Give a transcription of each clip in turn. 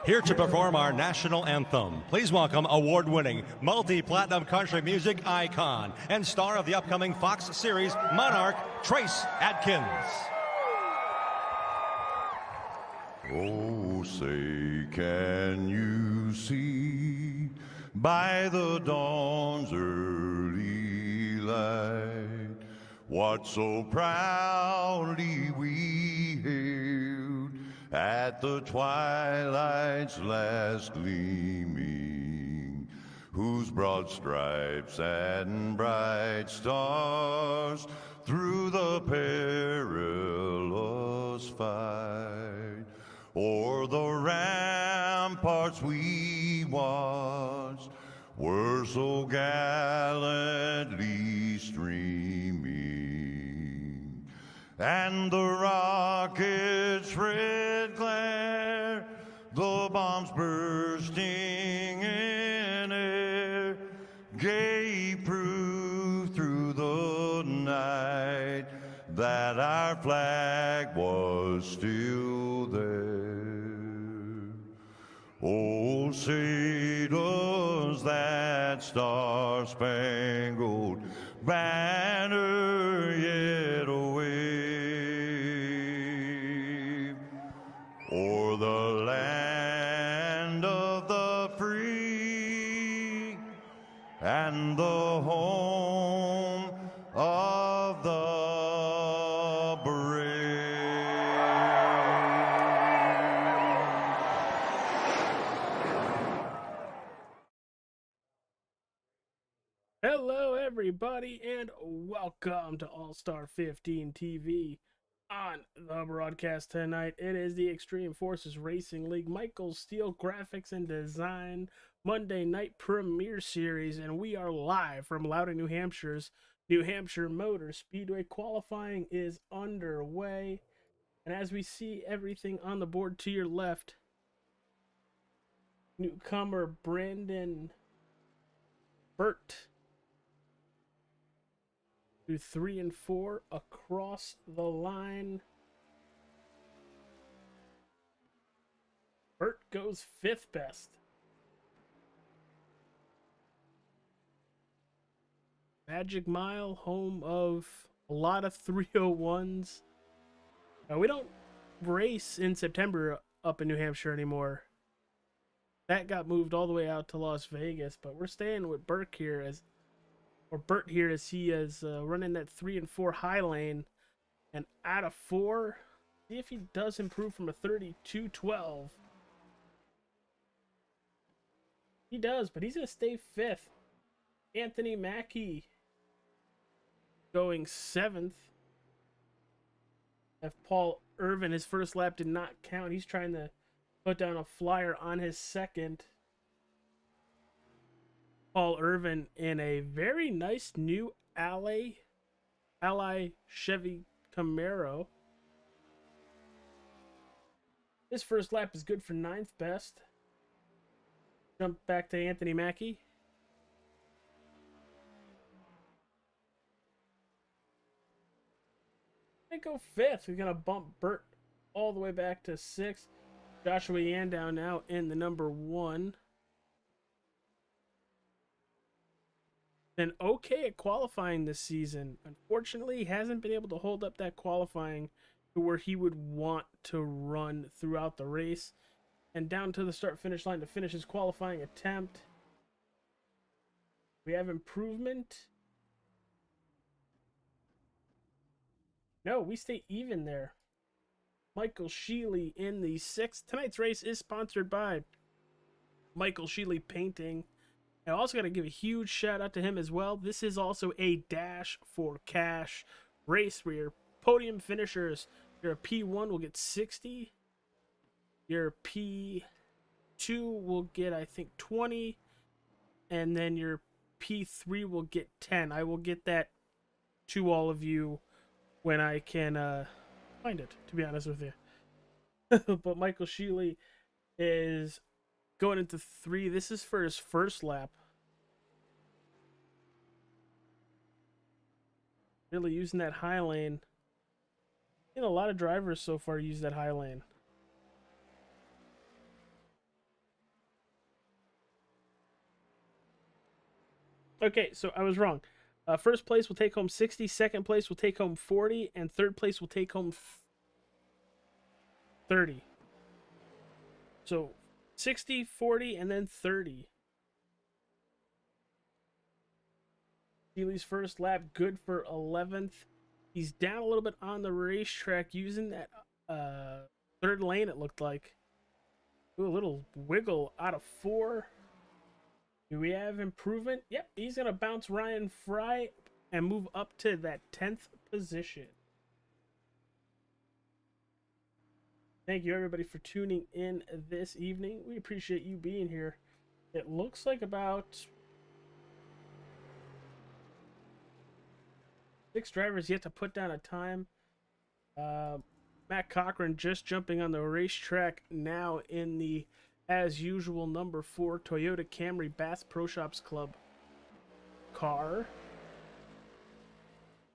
Here to perform our national anthem, please welcome award-winning, multi-platinum country music icon and star of the upcoming Fox series Monarch, Trace Adkins. Oh, say, can you see by the dawn's early light what so proudly we hailed at the twilight's last gleaming, whose broad stripes and bright stars through the perilous fight o'er the ramparts we watched were so gallantly streaming, and the rockets' red glare, the bombs bursting in air, gave proof through the night that our flag was still there. Oh, say does that star-spangled banner yet wave o'er the land of the free and the home of the brave. Hello, everybody, and welcome to All-Star 15 TV. On the broadcast tonight, it is the Extreme Forces Racing League Michael Scheele Graphics and Design Monday Night Premiere Series, and we are live from Loudoun, New Hampshire's New Hampshire Motor Speedway. Qualifying is underway, and as we see everything on the board to your left, newcomer Brandon Burt through 3 and 4 across the line. Burt goes 5th best. Magic Mile, home of a lot of 301s. We don't race in September up in New Hampshire anymore. That got moved all the way out to Las Vegas, but we're staying with Burt here as he is running that 3 and 4 high lane, and out of 4, see if he does improve from a 32.12. He does, but he's gonna stay 5th. Anthony Mackie going 7th. If Paul Irvin, his first lap did not count, he's trying to put down a flyer on his second. Paul Irvin in a very nice new Ally Chevy Camaro. His first lap is good for 9th best. Jump back to Anthony Mackie. They go 5th. We're going to bump Burt all the way back to 6th. Joshua Yandow now in the number 1. Been okay at qualifying this season. Unfortunately, he hasn't been able to hold up that qualifying to where he would want to run throughout the race. And down to the start-finish line to finish his qualifying attempt. We have improvement. No, we stay even there. Michael Scheele in the 6th. Tonight's race is sponsored by Michael Scheele Painting. I also got to give a huge shout out to him as well. This is also a Dash4Cash race where your podium finishers, your P1 will get 60. Your P2 will get, I think, 20. And then your P3 will get 10. I will get that to all of you when I can find it, to be honest with you. But Michael Scheele is going into 3. This is for his first lap. Really using that high lane. A lot of drivers so far use that high lane. Okay, so I was wrong. First place will take home 60, second place will take home 40, and third place will take home 30. So 60, 40, and then 30. Scheele's first lap, good for 11th. He's down a little bit on the racetrack using that third lane, it looked like. Ooh, a little wiggle out of 4. Do we have improvement? Yep, he's going to bounce Ryan Fry and move up to that 10th position. Thank you, everybody, for tuning in this evening. We appreciate you being here. It looks like about 6 drivers yet to put down a time. Matt Cochran just jumping on the racetrack now in the, as usual, number 4 Toyota Camry Bass Pro Shops Club car.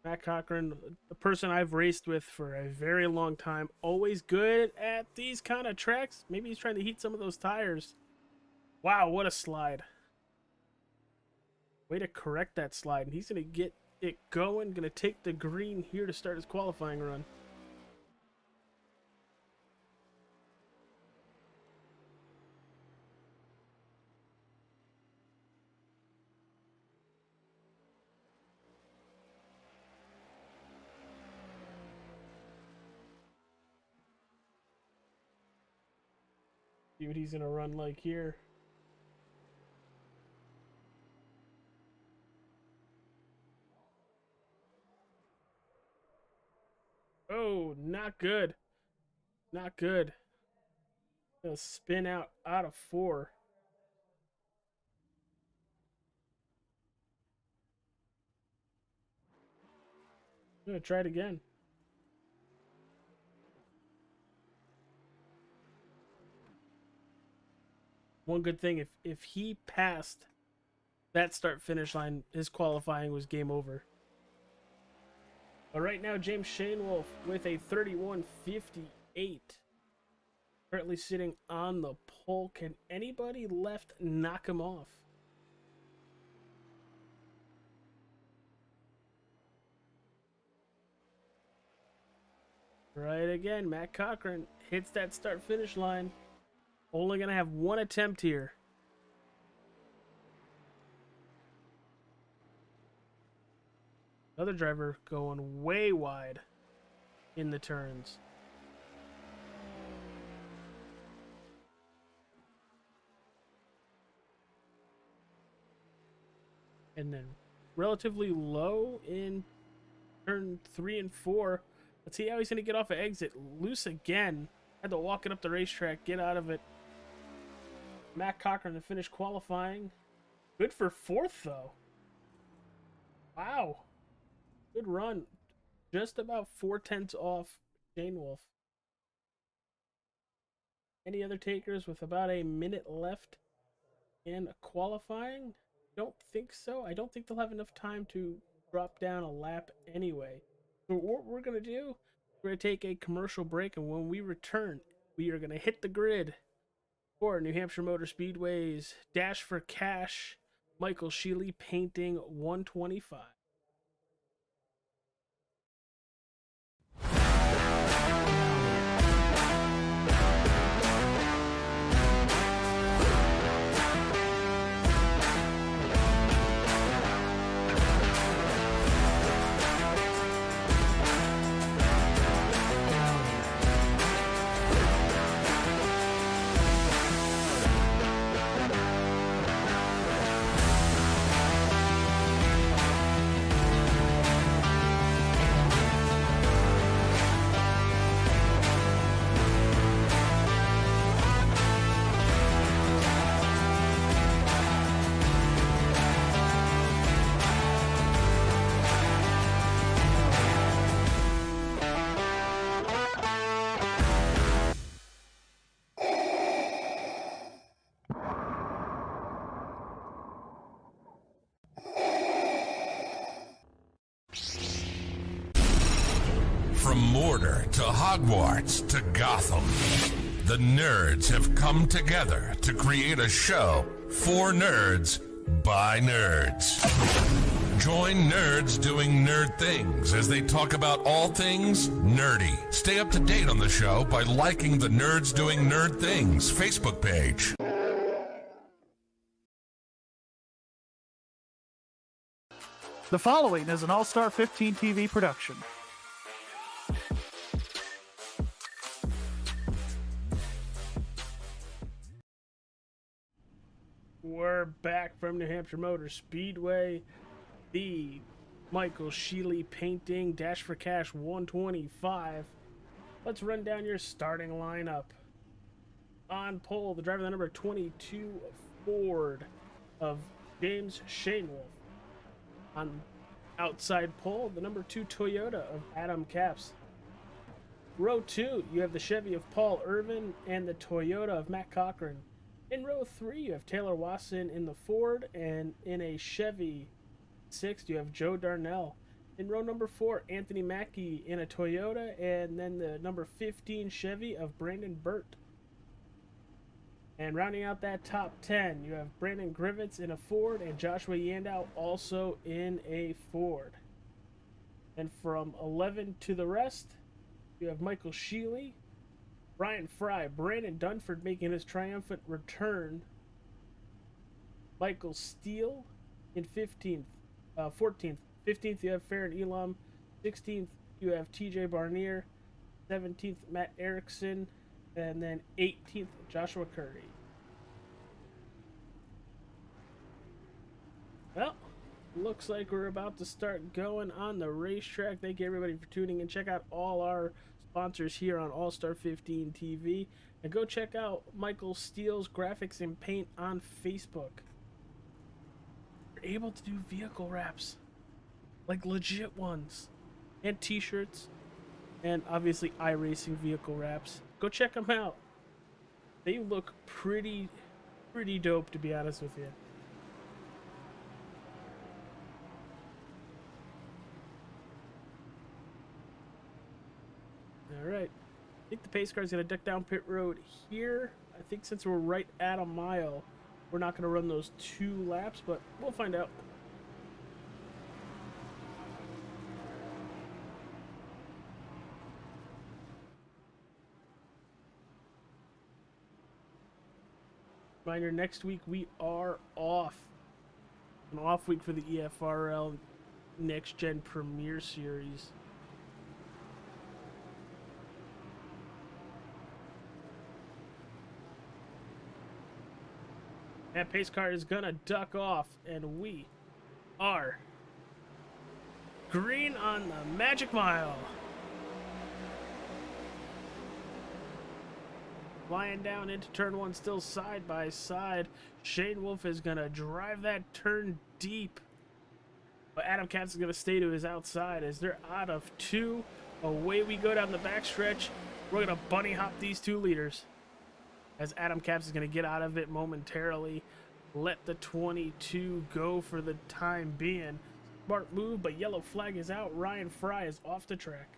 Matt Cochran, the person I've raced with for a very long time, always good at these kind of tracks. Maybe he's trying to heat some of those tires. Wow, what a slide. Way to correct that slide. And he's going to get it going. Going to take the green here to start his qualifying run. See what he's going to run like here. Oh, not good. Not good. Gonna spin out of 4. I'm gonna try it again. One good thing, if he passed that start-finish line, his qualifying was game over. But right now, James Shainwolf with a 31.58. Currently sitting on the pole. Can anybody left knock him off? Right again, Matt Cochran hits that start-finish line. Only going to have one attempt here. Other driver going way wide in the turns. And then relatively low in turn 3 and 4. Let's see how he's going to get off of exit. Loose again. Had to walk it up the racetrack, get out of it. Matt Cochran to finish qualifying. Good for 4th, though. Wow. Good run. Just about 4/10 off Shainwolf. Any other takers with about a minute left in qualifying? Don't think so. I don't think they'll have enough time to drop down a lap anyway. So what we're going to do, we're going to take a commercial break, and when we return, we are going to hit the grid for New Hampshire Motor Speedway's Dash4Cash Michael Scheele Painting 125. From Mordor to Hogwarts to Gotham, the nerds have come together to create a show for nerds by nerds. Join nerds doing nerd things as they talk about all things nerdy. Stay up to date on the show by liking the Nerds Doing Nerd Things Facebook page. The following is an All-Star 15 TV production. We're back from New Hampshire Motor Speedway. The Michael Scheele painting Dash4Cash 125. Let's run down your starting lineup. On pole, the driver, the number 22 Ford of James Shanewolf. On outside pole, the number 2 Toyota of Adam Capps. Row 2, you have the Chevy of Paul Irvin and the Toyota of Matt Cochran. In row 3, you have Taylor Wasson in the Ford, and in a Chevy 6, you have Joe Darnell. In row number 4, Anthony Mackie in a Toyota, and then the number 15 Chevy of Brandon Burt. And rounding out that top 10, you have Brandon Grivitz in a Ford and Joshua Yandow also in a Ford. And from 11 to the rest, you have Michael Scheele, Ryan Fry, Brandon Dunford making his triumphant return, Michael Steele in 14th. 15th, you have Farron Elam. 16th, you have TJ Barnier. 17th, Matt Erickson. And then 18th, Joshua Curry. Well, looks like we're about to start going on the racetrack. Thank you, everybody, for tuning in. Check out all our sponsors here on All-Star 15 TV. And go check out Michael Steele's graphics and paint on Facebook. You're able to do vehicle wraps. Like legit ones. And t-shirts. And obviously iRacing vehicle wraps. Go check them out. They look pretty dope, to be honest with you. Alright. I think the pace car is going to duck down pit road here. I think since we're right at a mile, we're not going to run those 2 laps, but we'll find out. Reminder, next week we are off. An off week for the EFRL Next Gen Premier Series. That pace car is gonna duck off, and we are green on the Magic Mile. Flying down into turn 1, still side by side. Shanewolf is gonna drive that turn deep, but Adam Capps is gonna stay to his outside as they're out of 2. Away we go down the backstretch. We're gonna bunny hop these 2 leaders. As Adam Capps is going to get out of it momentarily. Let the 22 go for the time being. Smart move, but yellow flag is out. Ryan Fry is off the track.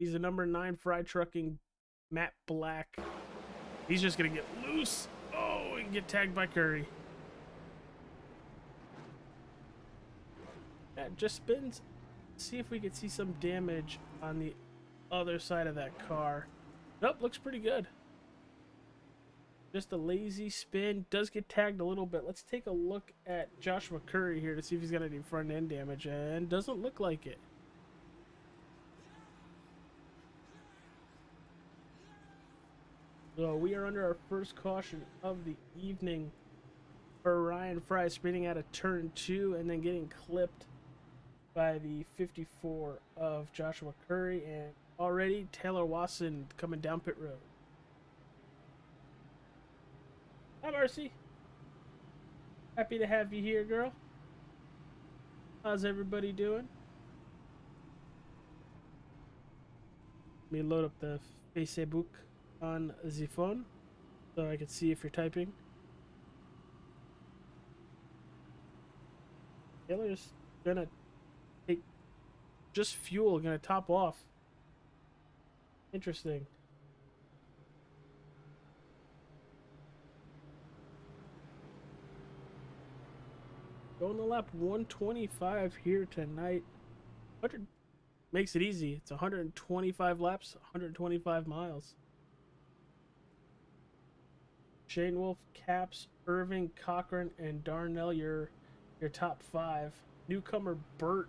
He's the number 9 Fry Trucking, Matt Black. He's just going to get loose. Oh, and get tagged by Curry. That just spins. See if we can see some damage on the other side of that car. Nope, looks pretty good. Just a lazy spin. Does get tagged a little bit. Let's take a look at Joshua Curry here to see if he's got any front end damage, and doesn't look like it. So we are under our first caution of the evening for Ryan Fry, spinning out of turn 2 and then getting clipped by the 54 of Joshua Curry, and already Taylor Wasson coming down pit road. Hi, Marcy. Happy to have you here, girl. How's everybody doing? Let me load up the Facebook on the phone so I can see if you're typing. Taylor's gonna take just fuel, gonna top off. Interesting. Going to lap 125 here tonight. 100 makes it easy. It's 125 laps, 125 miles. Shane Wolf, Caps, Irving, Cochran, and Darnell, your top 5. Newcomer Burt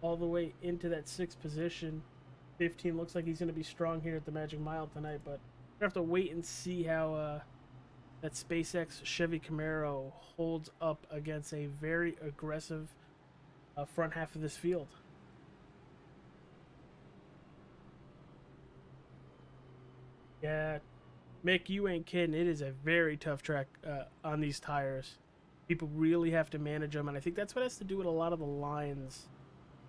all the way into that 6th position. 15 looks like he's going to be strong here at the Magic Mile tonight, but we have to wait and see how that SpaceX Chevy Camaro holds up against a very aggressive front half of this field. Yeah, Mick, you ain't kidding. It is a very tough track on these tires. People really have to manage them, and I think that's what has to do with a lot of the lines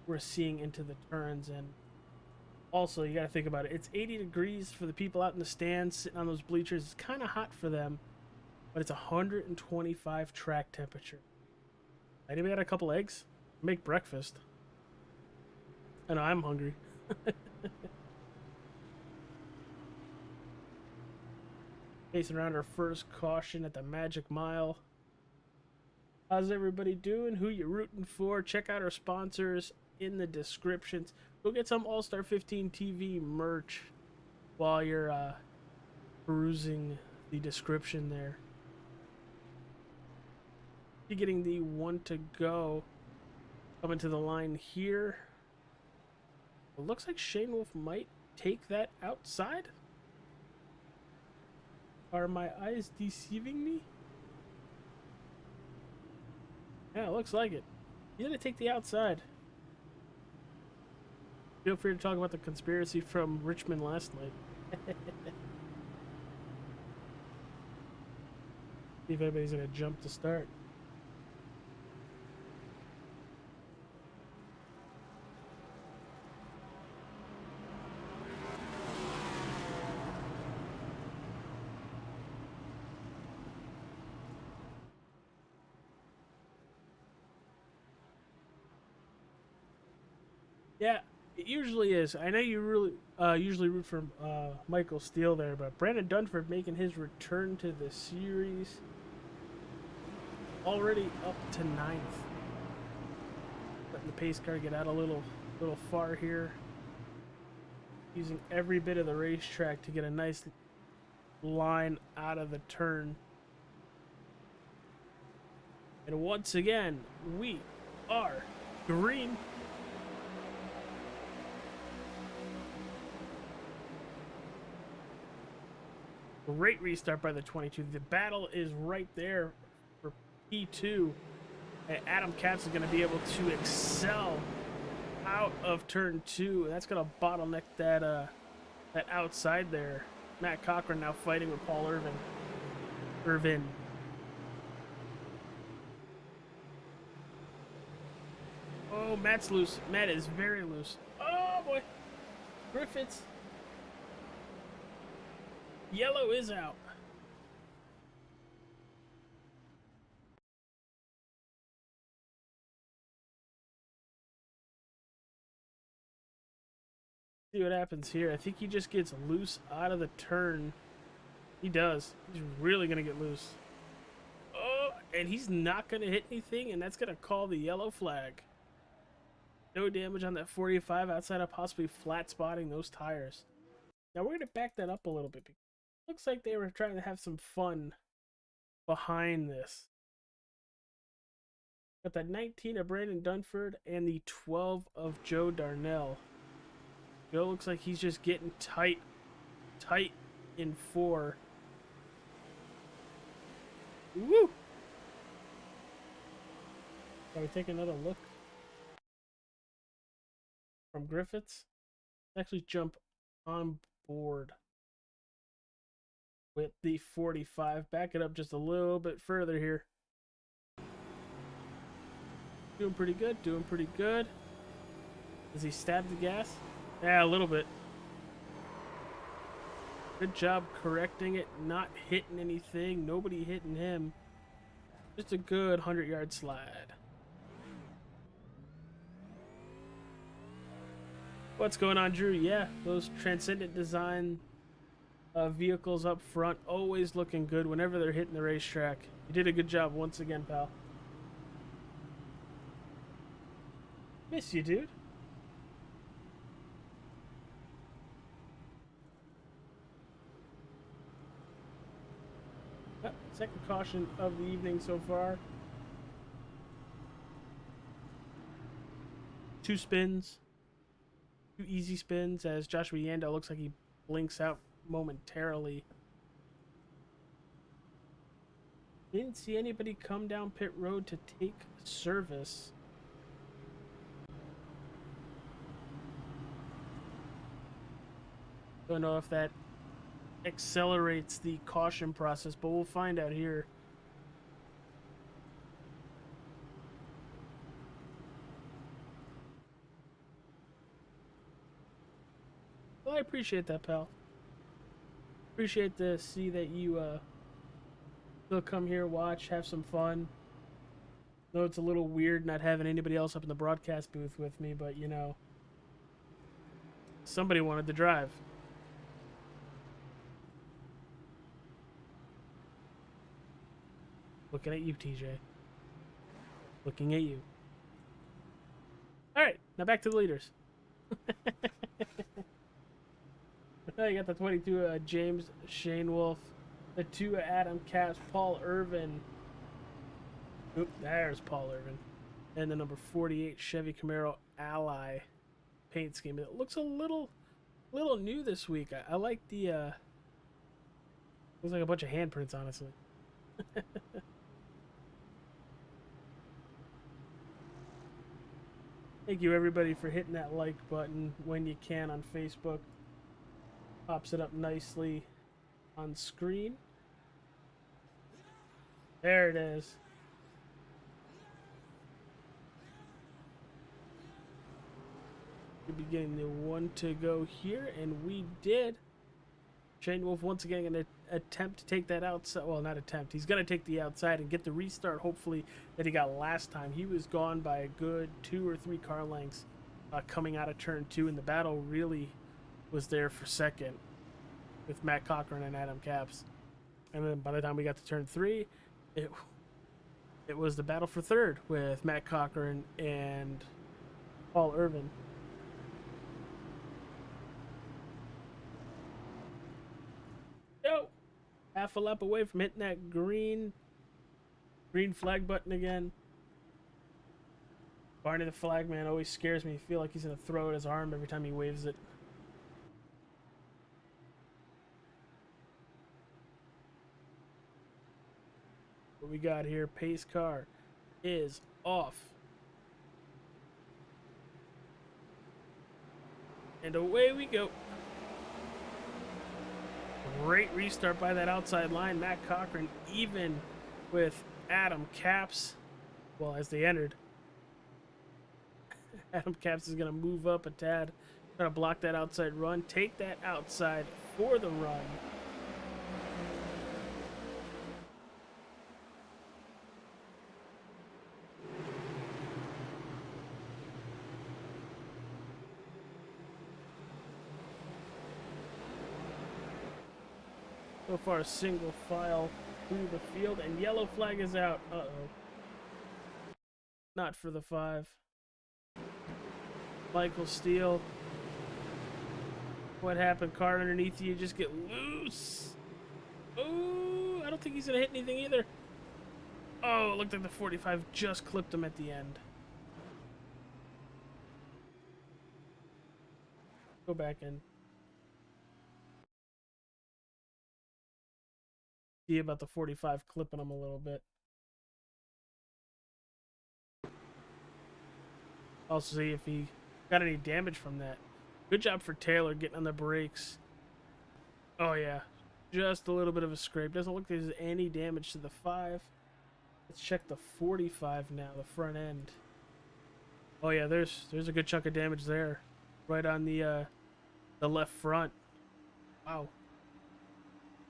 we're seeing into the turns. And also, you got to think about it. It's 80 degrees for the people out in the stands sitting on those bleachers. It's kind of hot for them, but it's 125 track temperature. Anybody got a couple eggs? Make breakfast. I know, I'm hungry. Pacing around our first caution at the Magic Mile. How's everybody doing? Who you rooting for? Check out our sponsors in the descriptions. Go get some All-Star 15 TV merch while you're perusing the description there. You're getting the 1 to go. Coming to the line here. It looks like Shane Wolf might take that outside. Are my eyes deceiving me? Yeah, it looks like it. He's gonna take the outside. Feel free to talk about the conspiracy from Richmond last night. See if anybody's gonna jump to start. Yeah, it usually is. I know you really usually root for Michael Steele there, but Brandon Dunford making his return to the series. Already up to 9th. Letting the pace car get out a little far here. Using every bit of the racetrack to get a nice line out of the turn. And once again, we are green. Great restart by the 22. The battle is right there for P2. And Adam Capps is going to be able to excel out of turn 2. That's going to bottleneck that outside there. Matt Cochran now fighting with Paul Irvin. Oh, Matt's loose. Matt is very loose. Oh, boy. Griffiths. Yellow is out. See what happens here. I think he just gets loose out of the turn. He does. He's really going to get loose. Oh, and he's not going to hit anything, and that's going to call the yellow flag. No damage on that 45 outside of possibly flat spotting those tires. Now we're going to back that up a little bit. Looks like they were trying to have some fun behind this. Got the 19 of Brandon Dunford and the 12 of Joe Darnell. Joe looks like he's just getting tight in 4. Woo! Shall we take another look from Griffiths? Actually jump on board with the 45. Back it up just a little bit further here. Doing pretty good, doing pretty good. Does he stab the gas? Yeah, a little bit. Good job correcting it, not hitting anything, nobody hitting him. Just a good 100-yard slide. What's going on, Drew? Yeah, those Transcendent Design vehicles up front, always looking good whenever they're hitting the racetrack. You did a good job once again, pal. Miss you, dude. Second caution of the evening so far. 2 spins. 2 easy spins as Joshua Yando looks like he blinks out momentarily. Didn't see anybody come down pit road to take service. Don't know if that accelerates the caution process, but we'll find out here. Well, I appreciate that, pal. Appreciate to see that you still come here, watch, have some fun. Though it's a little weird not having anybody else up in the broadcast booth with me, but you know, somebody wanted to drive. Looking at you, TJ. Looking at you. All right, now back to the leaders. You got the 22 James Shane Wolf, the 2 Adam Caps, Paul Irvin. Oop, there's Paul Irvin, and the number 48 Chevy Camaro Ally paint scheme. It looks a little new this week. I like the looks like a bunch of handprints, honestly. Thank you, everybody, for hitting that like button when you can on Facebook. Pops it up nicely on screen. There it is. We'll be getting the 1 to go here, and we did. Shane Wolf once again going to attempt to take that outside. Well, not attempt. He's going to take the outside and get the restart, hopefully, that he got last time. He was gone by a good 2 or 3 car lengths coming out of turn 2, and the battle really was there for second with Matt Cochran and Adam Caps. And then by the time we got to turn 3, it was the battle for third with Matt Cochran and Paul Irvin. Half a lap away from hitting that green flag button again. Barney the flag man always scares me. I feel like he's gonna throw at his arm every time he waves it. What we got here, pace car is off. And away we go. Great restart by that outside line. Matt Cochran even with Adam Caps. Well, as they entered. Adam Caps is going to move up a tad. Try to block that outside run. Take that outside for the run. So far, single file through the field, and yellow flag is out. Uh-oh. Not for the 5. Michael Steele. What happened? Car underneath you just get loose. Oh, I don't think he's going to hit anything either. Oh, it looked like the 45 just clipped him at the end. Go back in. See about the 45 clipping him a little bit. Also see if he got any damage from that. Good job for Taylor getting on the brakes. Oh yeah, just a little bit of a scrape. Doesn't look like there's any damage to the 5. Let's check the 45 now, the front end. Oh yeah, there's a good chunk of damage there, right on the left front. Wow.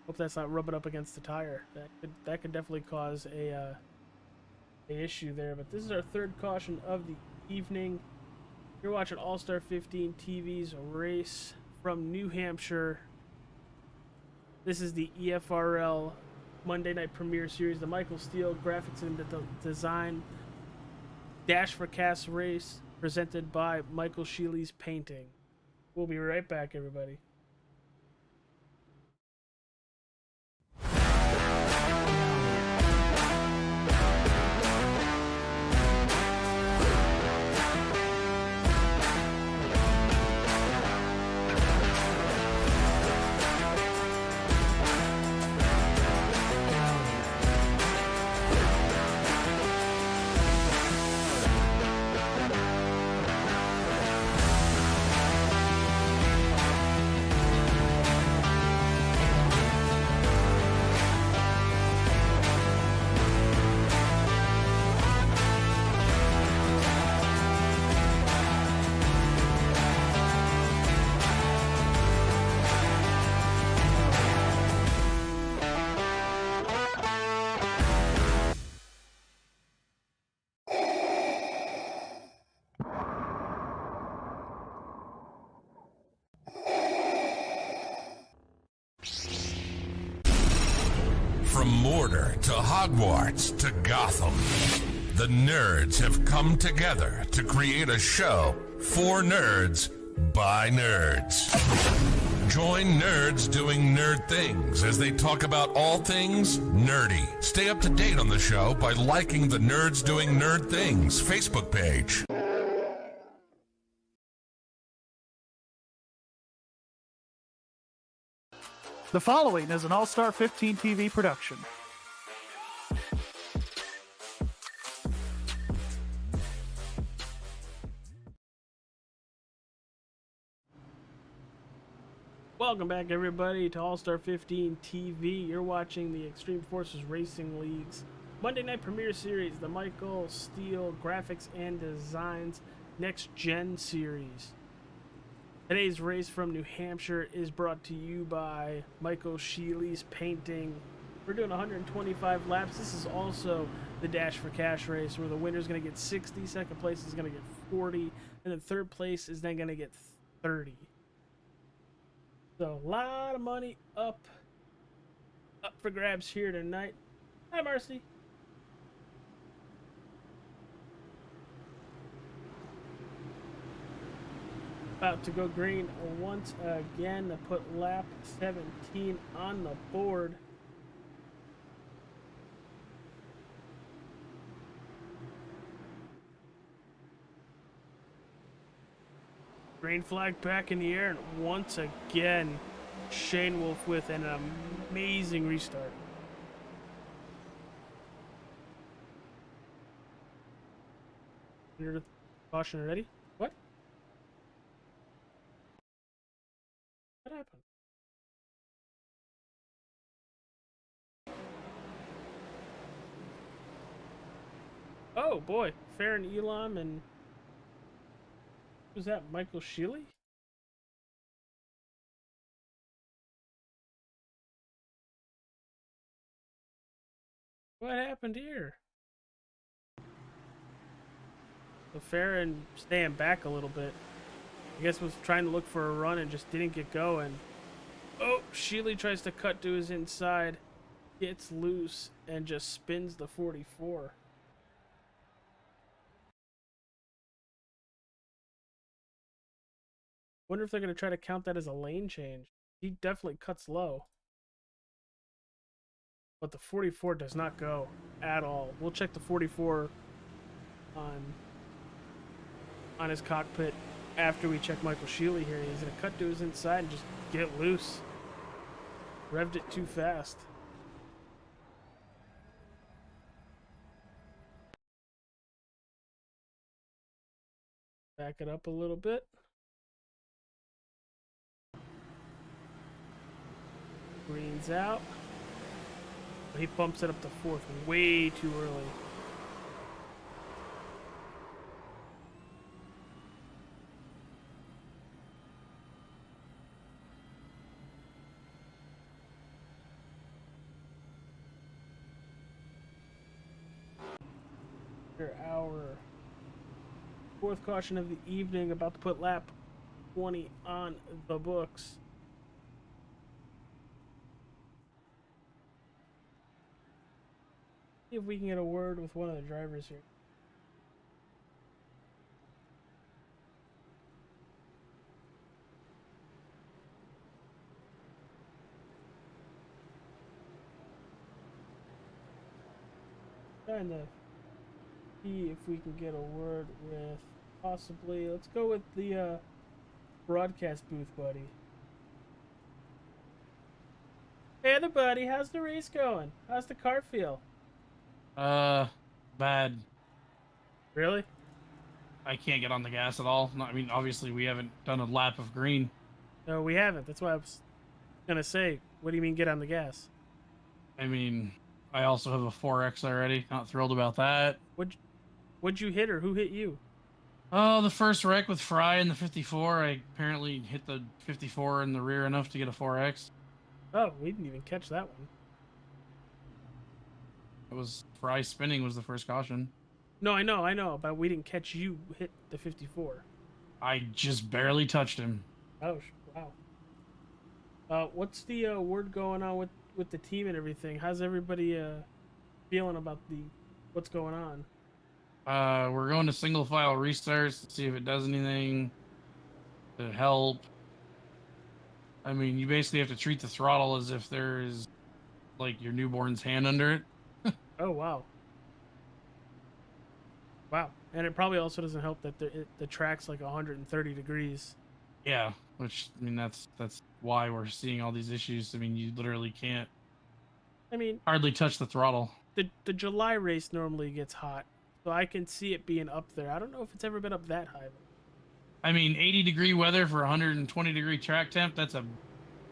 Hope that's not rubbing up against the tire. That could definitely cause a issue there. But this is our 3rd caution of the evening. You're watching All-Star 15 TV's race from New Hampshire. This is the EFRL Monday Night Premiere Series, the Michael Steele Graphics and Design Dash4Cash race. presented by Michael Scheele's Painting. We'll be right back, everybody. From Mordor to Hogwarts to Gotham, the nerds have come together to create a show for nerds by nerds. Join nerds doing nerd things as they talk about all things nerdy. Stay up to date on the show by liking the Nerds Doing Nerd Things Facebook page. The following is an All-Star 15 TV production. Welcome back, everybody, to All-Star 15 TV. You're watching the Extreme Forces Racing League's Monday Night Premiere Series, the Michael Scheele Graphics and Designs Next Gen Series. Today's race from New Hampshire is brought to you by Michael Scheele's Painting. We're doing 125 laps. This is also the Dash4Cash race where the winner is going to get 60, second place is going to get 40, and then third place is then going to get 30. So a lot of money up for grabs here tonight. Hi, Marcy. About to go green once again to put lap 17 on the board. Green flag back in the air, and once again, Shane Wolf with an amazing restart. You're caution ready? What? What happened? Oh boy, Farron Elam and who's that? Michael Scheele? What happened here? So Farron staying back a little bit. I guess was trying to look for a run and just didn't get going. Oh, Scheele tries to cut to his inside, gets loose, and just spins the 44. Wonder if they're going to try to count that as a lane change. He definitely cuts low. But the 44 does not go at all. We'll check the 44 on his cockpit after we check Michael Scheele here. He's going to cut to his inside and just get loose. Revved it too fast. Back it up a little bit. Green's out. He bumps it up to fourth way too early. Our fourth caution of the evening, about to put lap 20 on the books. See if we can get a word with one of the drivers here. trying to see if we can get a word with possibly. Let's go with the broadcast booth, buddy. Hey, there, buddy. How's the race going? How's the car feel? Bad. Really? I can't get on the gas at all. I mean, obviously we haven't done a lap of green. No, we haven't. That's why I was gonna say. What do you mean get on the gas? I mean, I also have a 4X already. Not thrilled about that. What'd you hit or who hit you? Oh, the first wreck with Fry in the 54. I apparently hit the 54 in the rear enough to get a 4X. Oh, we didn't even catch that one. It was Fry spinning was the first caution. No, I know, but we didn't catch you hit the 54. I just barely touched him. Oh, wow. What's the word going on with the team and everything? How's everybody feeling about what's going on? We're going to single file restarts to see if it does anything to help. I mean, you basically have to treat the throttle as if there is like your newborn's hand under it. Oh, wow. Wow. And it probably also doesn't help that the track's like 130 degrees. Yeah, which, I mean, that's why we're seeing all these issues. I mean, you literally can't hardly touch the throttle. The July race normally gets hot, so I can see it being up there. I don't know if it's ever been up that high. I mean, 80-degree weather for 120-degree track temp, that's a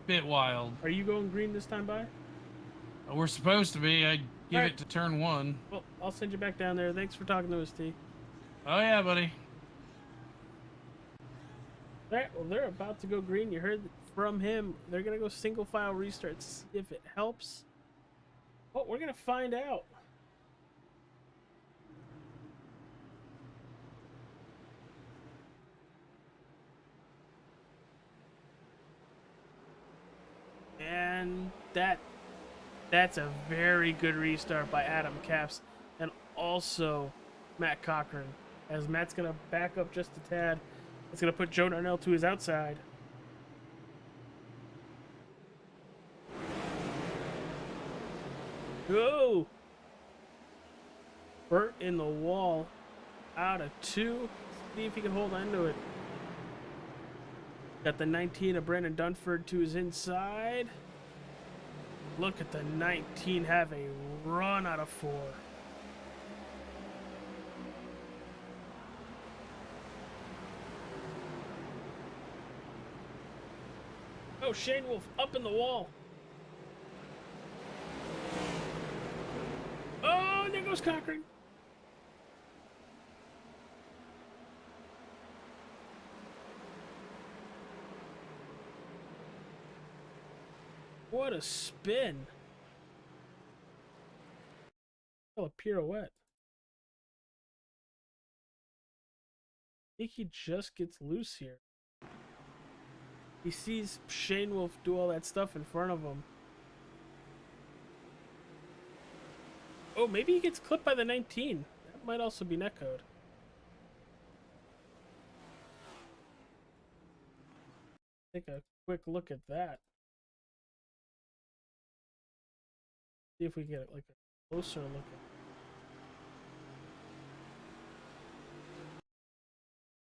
bit wild. Are you going green this time, by? We're supposed to be. I give Alright. it to turn 1. Well, I'll send you back down there. Thanks for talking to us, T. Oh, yeah, buddy. All right, well, they're about to go green. You heard from him. They're going to go single file restarts, see if it helps. Oh, we're going to find out. And that's a very good restart by Adam Capps and also Matt Cochran. As Matt's going to back up just a tad. It's going to put Joe Darnell to his outside. Go! Burt in the wall. Out of 2. See if he can hold on to it. Got the 19 of Brandon Dunford to his inside. Look at the 19 have a run out of 4. Oh, Shane Wolf up in the wall. Oh, and there goes Cochran. What a spin. Oh, a pirouette. I think he just gets loose here. He sees Shane Wolf do all that stuff in front of him. Oh, maybe he gets clipped by the 19. That might also be netcode. Take a quick look at that. See if we get like a closer look at.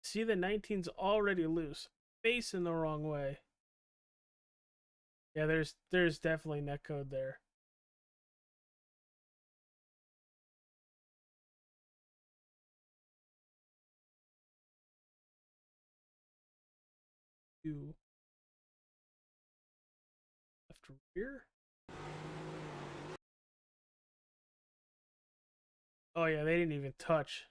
See, the 19's already loose. Facing the wrong way. Yeah, there's definitely netcode there. Left rear. Oh yeah, they didn't even touch.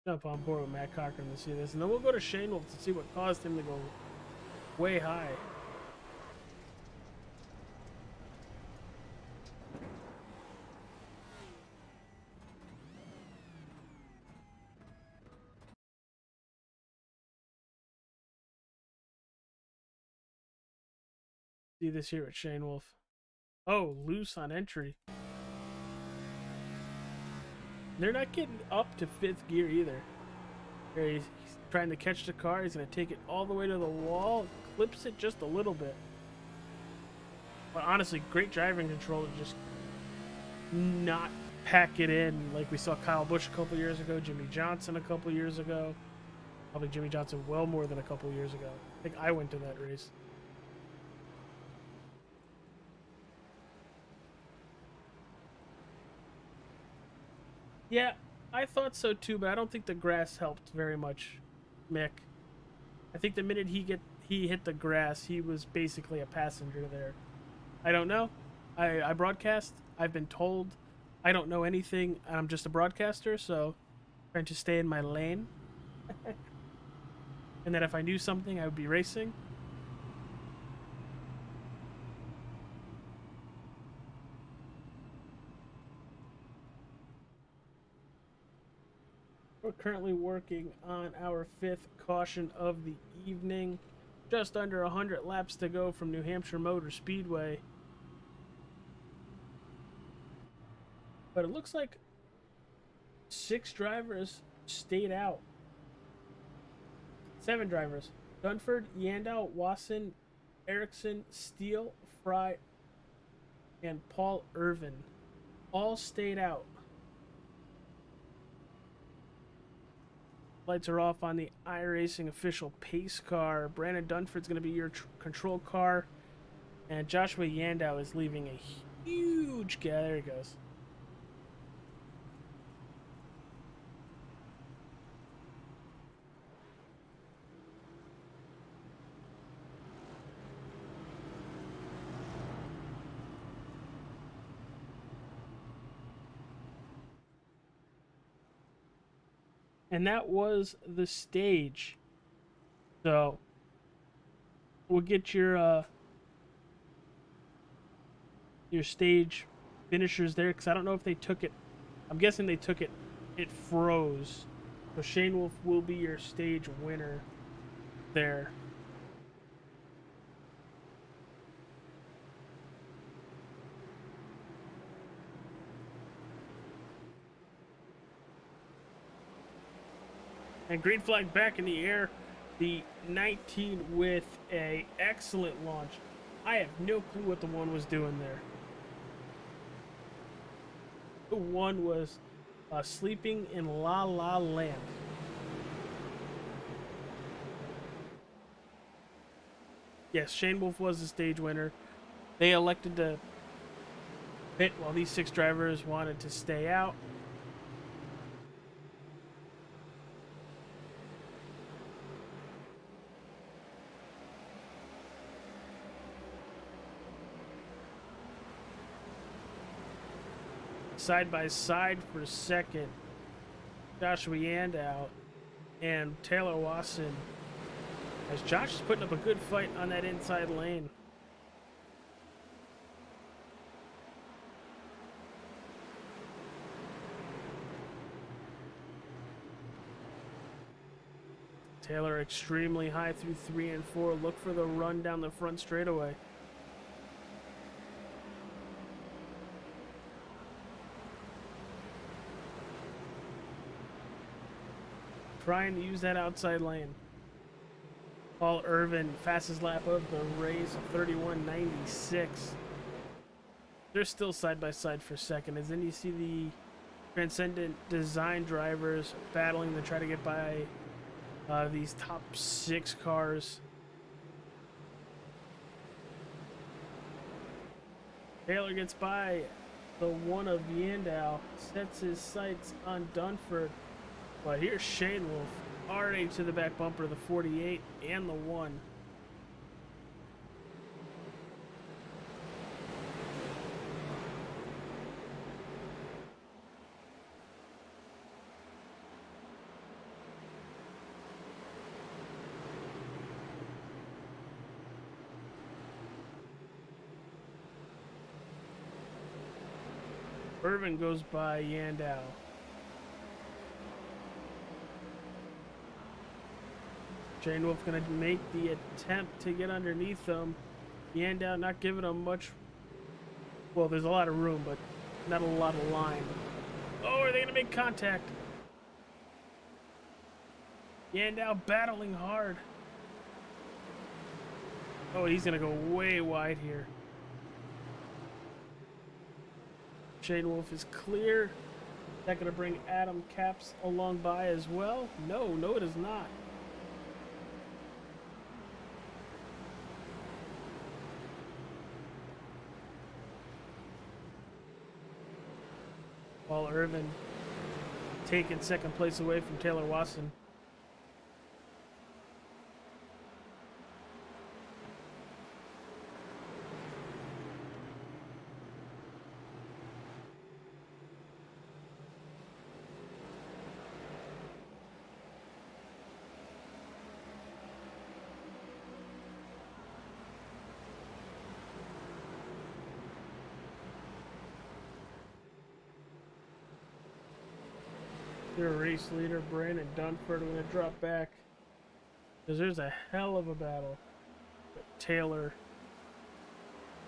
Jump on board with Matt Cochran to see this, and then we'll go to Shane Wolf to see what caused him to go way high. See this here at Shane Wolf. Oh, loose on entry. They're not getting up to 5th gear either. He's trying to catch the car. He's going to take it all the way to the wall, clips it just a little bit. But honestly, great driving control to just not pack it in like we saw Kyle Busch a couple years ago, Jimmy Johnson a couple years ago. Probably Jimmy Johnson well more than a couple years ago. I think I went to that race. Yeah, I thought so too, but I don't think the grass helped very much, Mick. I think the minute he hit the grass, he was basically a passenger there. I don't know. I broadcast. I've been told I don't know anything. I'm just a broadcaster, so I'm trying to stay in my lane. And that if I knew something, I would be racing. We're currently working on our 5th caution of the evening. Just under 100 laps to go from New Hampshire Motor Speedway. But it looks like 6 drivers stayed out. 7 drivers. Dunford, Yandau, Wasson, Erickson, Steele, Fry, and Paul Irvin all stayed out. Lights are off on the iRacing official pace car. Brandon Dunford's going to be your control car. And Joshua Yandau is leaving a huge gap. There he goes. And that was the stage. So we'll get your stage finishers there, because I don't know if they took it. I'm guessing they took it. It froze. So Shane Wolf will be your stage winner there. And green flag back in the air. The 19 with a excellent launch. I have no clue what the 1 was doing there. The 1 was sleeping in La La Land. Yes, Shane Wolf was the stage winner. They elected to pit while these 6 drivers wanted to stay out. Side by side for second, Joshua Yandau and Taylor Wasson, as Josh is putting up a good fight on that inside lane. Taylor extremely high through 3 and 4. Look for the run down the front straightaway. Trying to use that outside lane. Paul Irvin, fastest lap of the race, 31.96. They're still side by side for second. As then you see the Transcendent Design drivers battling to try to get by these top 6 cars. Taylor gets by the 1 of Yandau, sets his sights on Dunford. But here's Shane Wolf, already to the back bumper, the 48 and the 1. Irvin goes by Yandau. Shane Wolf going to make the attempt to get underneath them. Yandau not giving him much. Well, there's a lot of room, but not a lot of line. Oh, are they going to make contact? Yandow battling hard. Oh, he's gonna go way wide here. Shane Wolf is clear. Is that gonna bring Adam Caps along by as well? No, it is not. Paul Irvin taking second place away from Taylor Watson. Their race leader, Brandon Dunford, going to drop back. Because there's a hell of a battle. Taylor,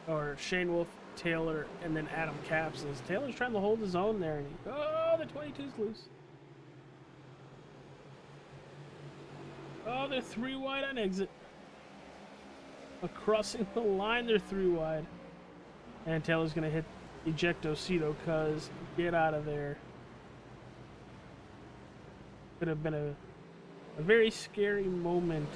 or Shane Wolf, Taylor, and then Adam Caps. Taylor's trying to hold his own there. And oh, the 22's loose. Oh, they're 3 wide on exit. Crossing the line, they're 3 wide. And Taylor's going to hit Ejectocito, cuz get out of there. Could have been a very scary moment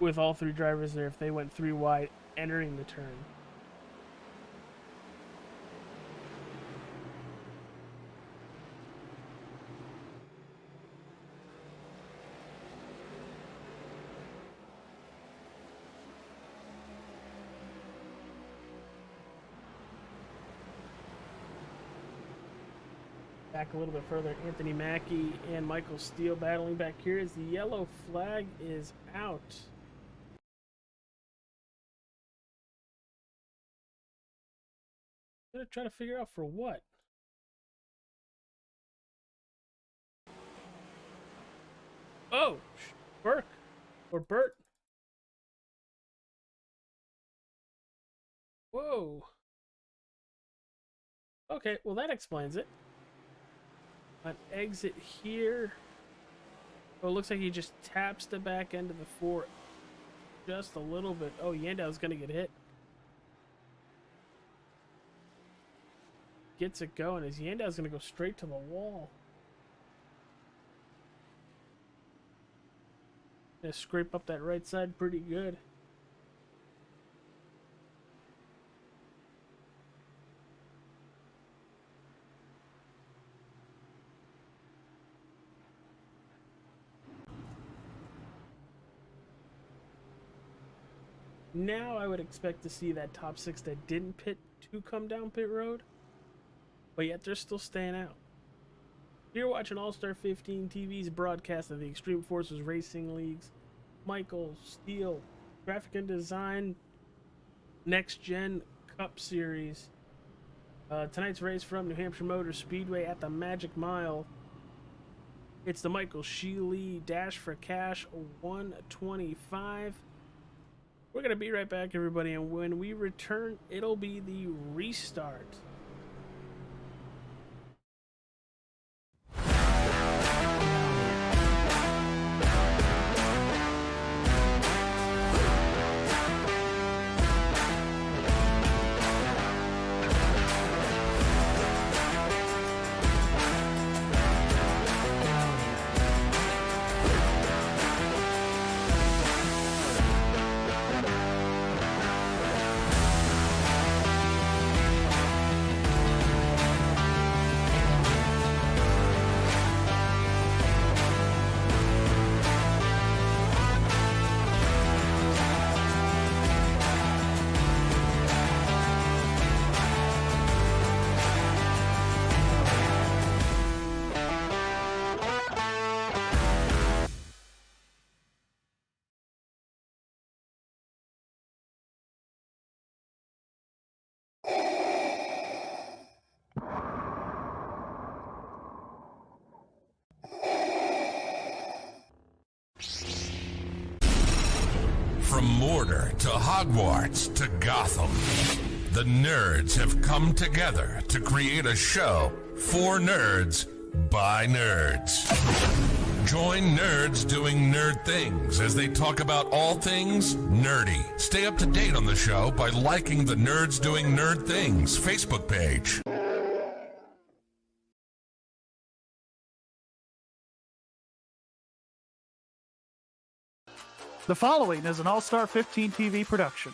with all 3 drivers there if they went 3 wide entering the turn. Back a little bit further, Anthony Mackie and Michael Steele battling back here as the yellow flag is out. I'm gonna try to figure out for what. Oh, Burke or Bert. Whoa. Okay, well that explains it. An exit here. Oh, it looks like he just taps the back end of the 4 just a little bit. Oh, Yandow's gonna get hit. Gets it going as Yandow's gonna go straight to the wall. Gonna scrape up that right side pretty good. Now I would expect to see that top 6 that didn't pit to come down pit road, but yet they're still staying out. You're watching All-Star 15 TV's broadcast of the Extreme Forces Racing League's Michael Steele Graphic and Design Next Gen Cup Series. Tonight's race from New Hampshire Motor Speedway at the Magic Mile. It's the Michael Scheele Dash4Cash 125. We're going to be right back, everybody, and when we return, it'll be the restart. From Mordor to Hogwarts to Gotham, the nerds have come together to create a show for nerds by nerds. Join nerds doing nerd things as they talk about all things nerdy. Stay up to date on the show by liking the Nerds Doing Nerd Things Facebook page. The following is an All-Star 15 TV production.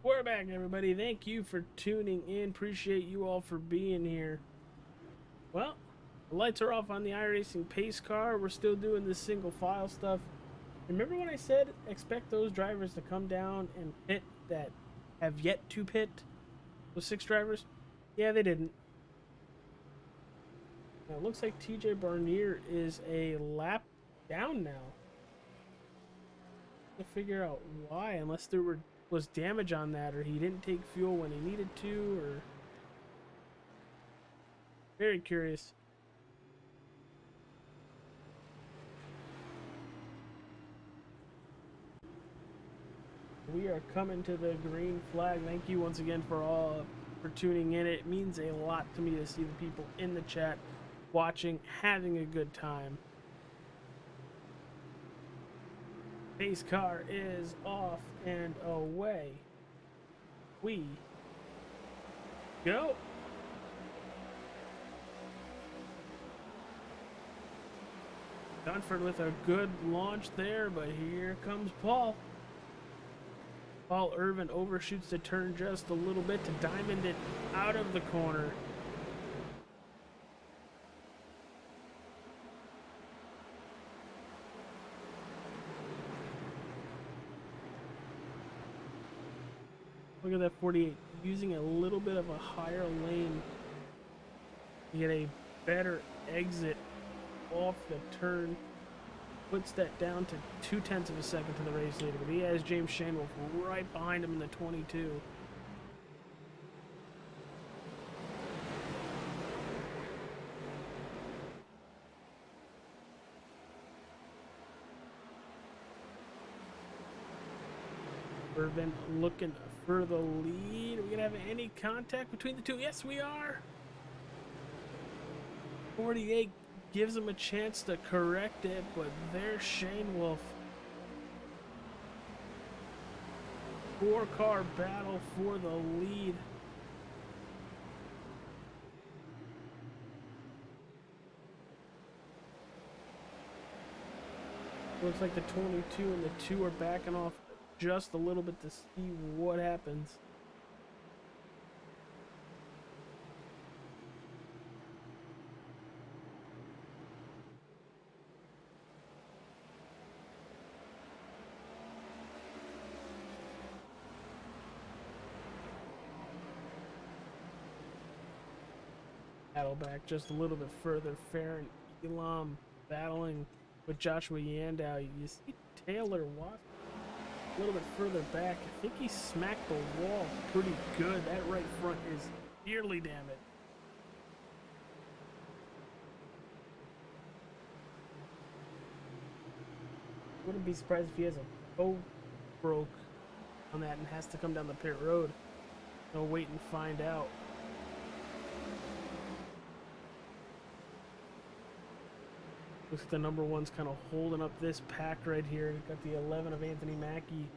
We're back, everybody. Thank you for tuning in. Appreciate you all for being here. Well, the lights are off on the iRacing pace car. We're still doing this single file stuff. Remember when I said expect those drivers to come down and pit that have yet to pit? Those 6 drivers? Yeah, they didn't. Now, it looks like TJ Barnier is a lap down now. To figure out why, unless there was damage on that, or he didn't take fuel when he needed to, or... Very curious. We are coming to the green flag. Thank you once again for tuning in. It means a lot to me to see the people in the chat watching, having a good time. Pace car is off and away. We go. Dunford with a good launch there, but here comes Paul. Paul Irvin overshoots the turn just a little bit to diamond it out of the corner. Look at that 48, using a little bit of a higher lane to get a better exit off the turn. Puts that down to 0.2 of a second to the race leader, but he has James Shanewolf right behind him in the 22. Irvin looking for the lead. Are we gonna have any contact between the two? Yes, we are. 48 gives him a chance to correct it, but there's Shanewolf. 4-car battle for the lead. Looks like the 22 and the 2 are backing off just a little bit to see what happens. Battle back just a little bit further. Farron Elam battling with Joshua Yandow. You see Taylor Watt a little bit further back. I think he smacked the wall pretty good. That right front is severely damaged. Wouldn't be surprised if he has a toe broke on that and has to come down the pit road. We'll wait and find out. Looks like the number 1's kind of holding up this pack right here. Got the 11 of Anthony Mackie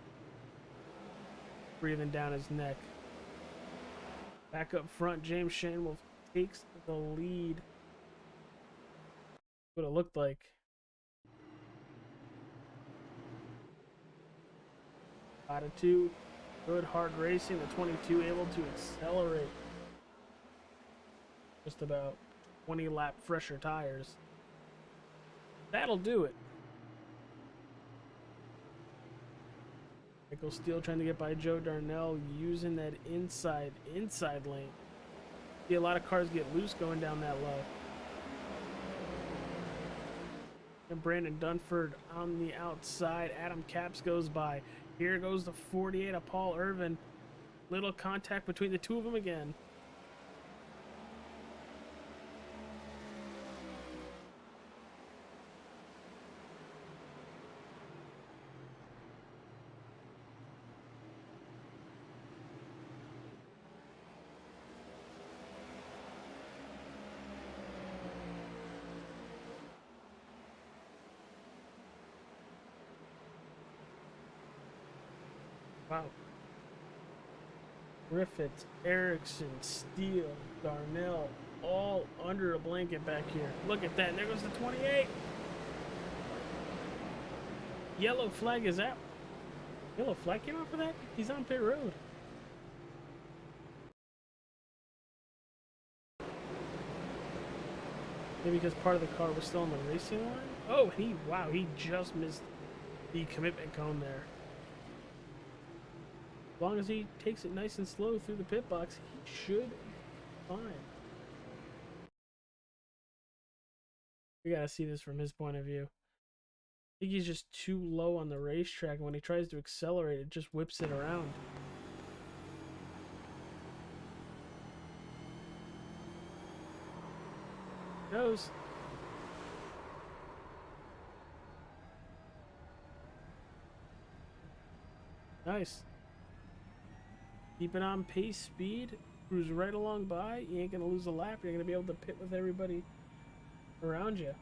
breathing down his neck. Back up front, James Shanewolf takes the lead. What it looked like. Attitude, good hard racing. The 22 able to accelerate. Just about 20 lap fresher tires. That'll do it. Michael Steele trying to get by Joe Darnell, using that inside lane. See a lot of cars get loose going down that low. And Brandon Dunford on the outside. Adam Capps goes by. Here goes the 48 of Paul Irvin. Little contact between the two of them again. Wow. Griffith, Erickson, Steele, Darnell, all under a blanket back here. Look at that. There goes the 28. Yellow flag is out. Yellow flag came out for that? He's on pit road. Maybe because part of the car was still on the racing line? Oh, wow, he just missed the commitment cone there. As long as he takes it nice and slow through the pit box, he should be fine. We gotta see this from his point of view. I think he's just too low on the racetrack, and when he tries to accelerate, it just whips it around. Goes. Nice. Keep it on pace, speed. Cruise right along by. You ain't gonna lose a lap. You're gonna be able to pit with everybody around you.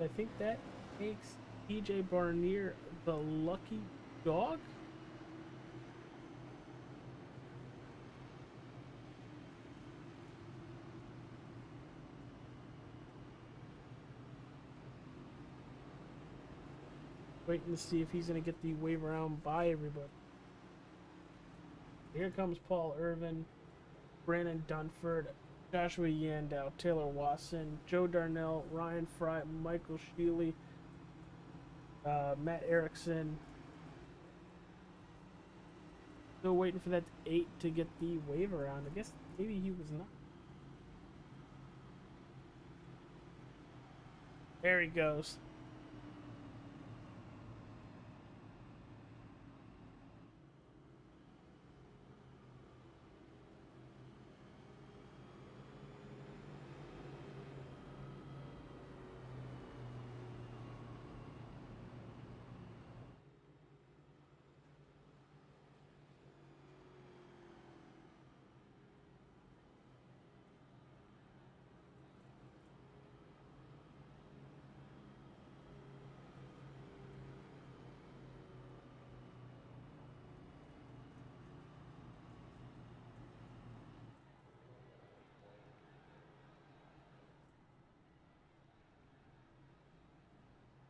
I think that makes TJ Barnier the lucky dog. Waiting to see if he's going to get the wave around by everybody. Here comes Paul Irvin, Brandon Dunford, Joshua Yandow, Taylor Wasson, Joe Darnell, Ryan Fry, Michael Scheele, Matt Erickson. Still waiting for that 8 to get the wave around. I guess maybe he was not. There he goes.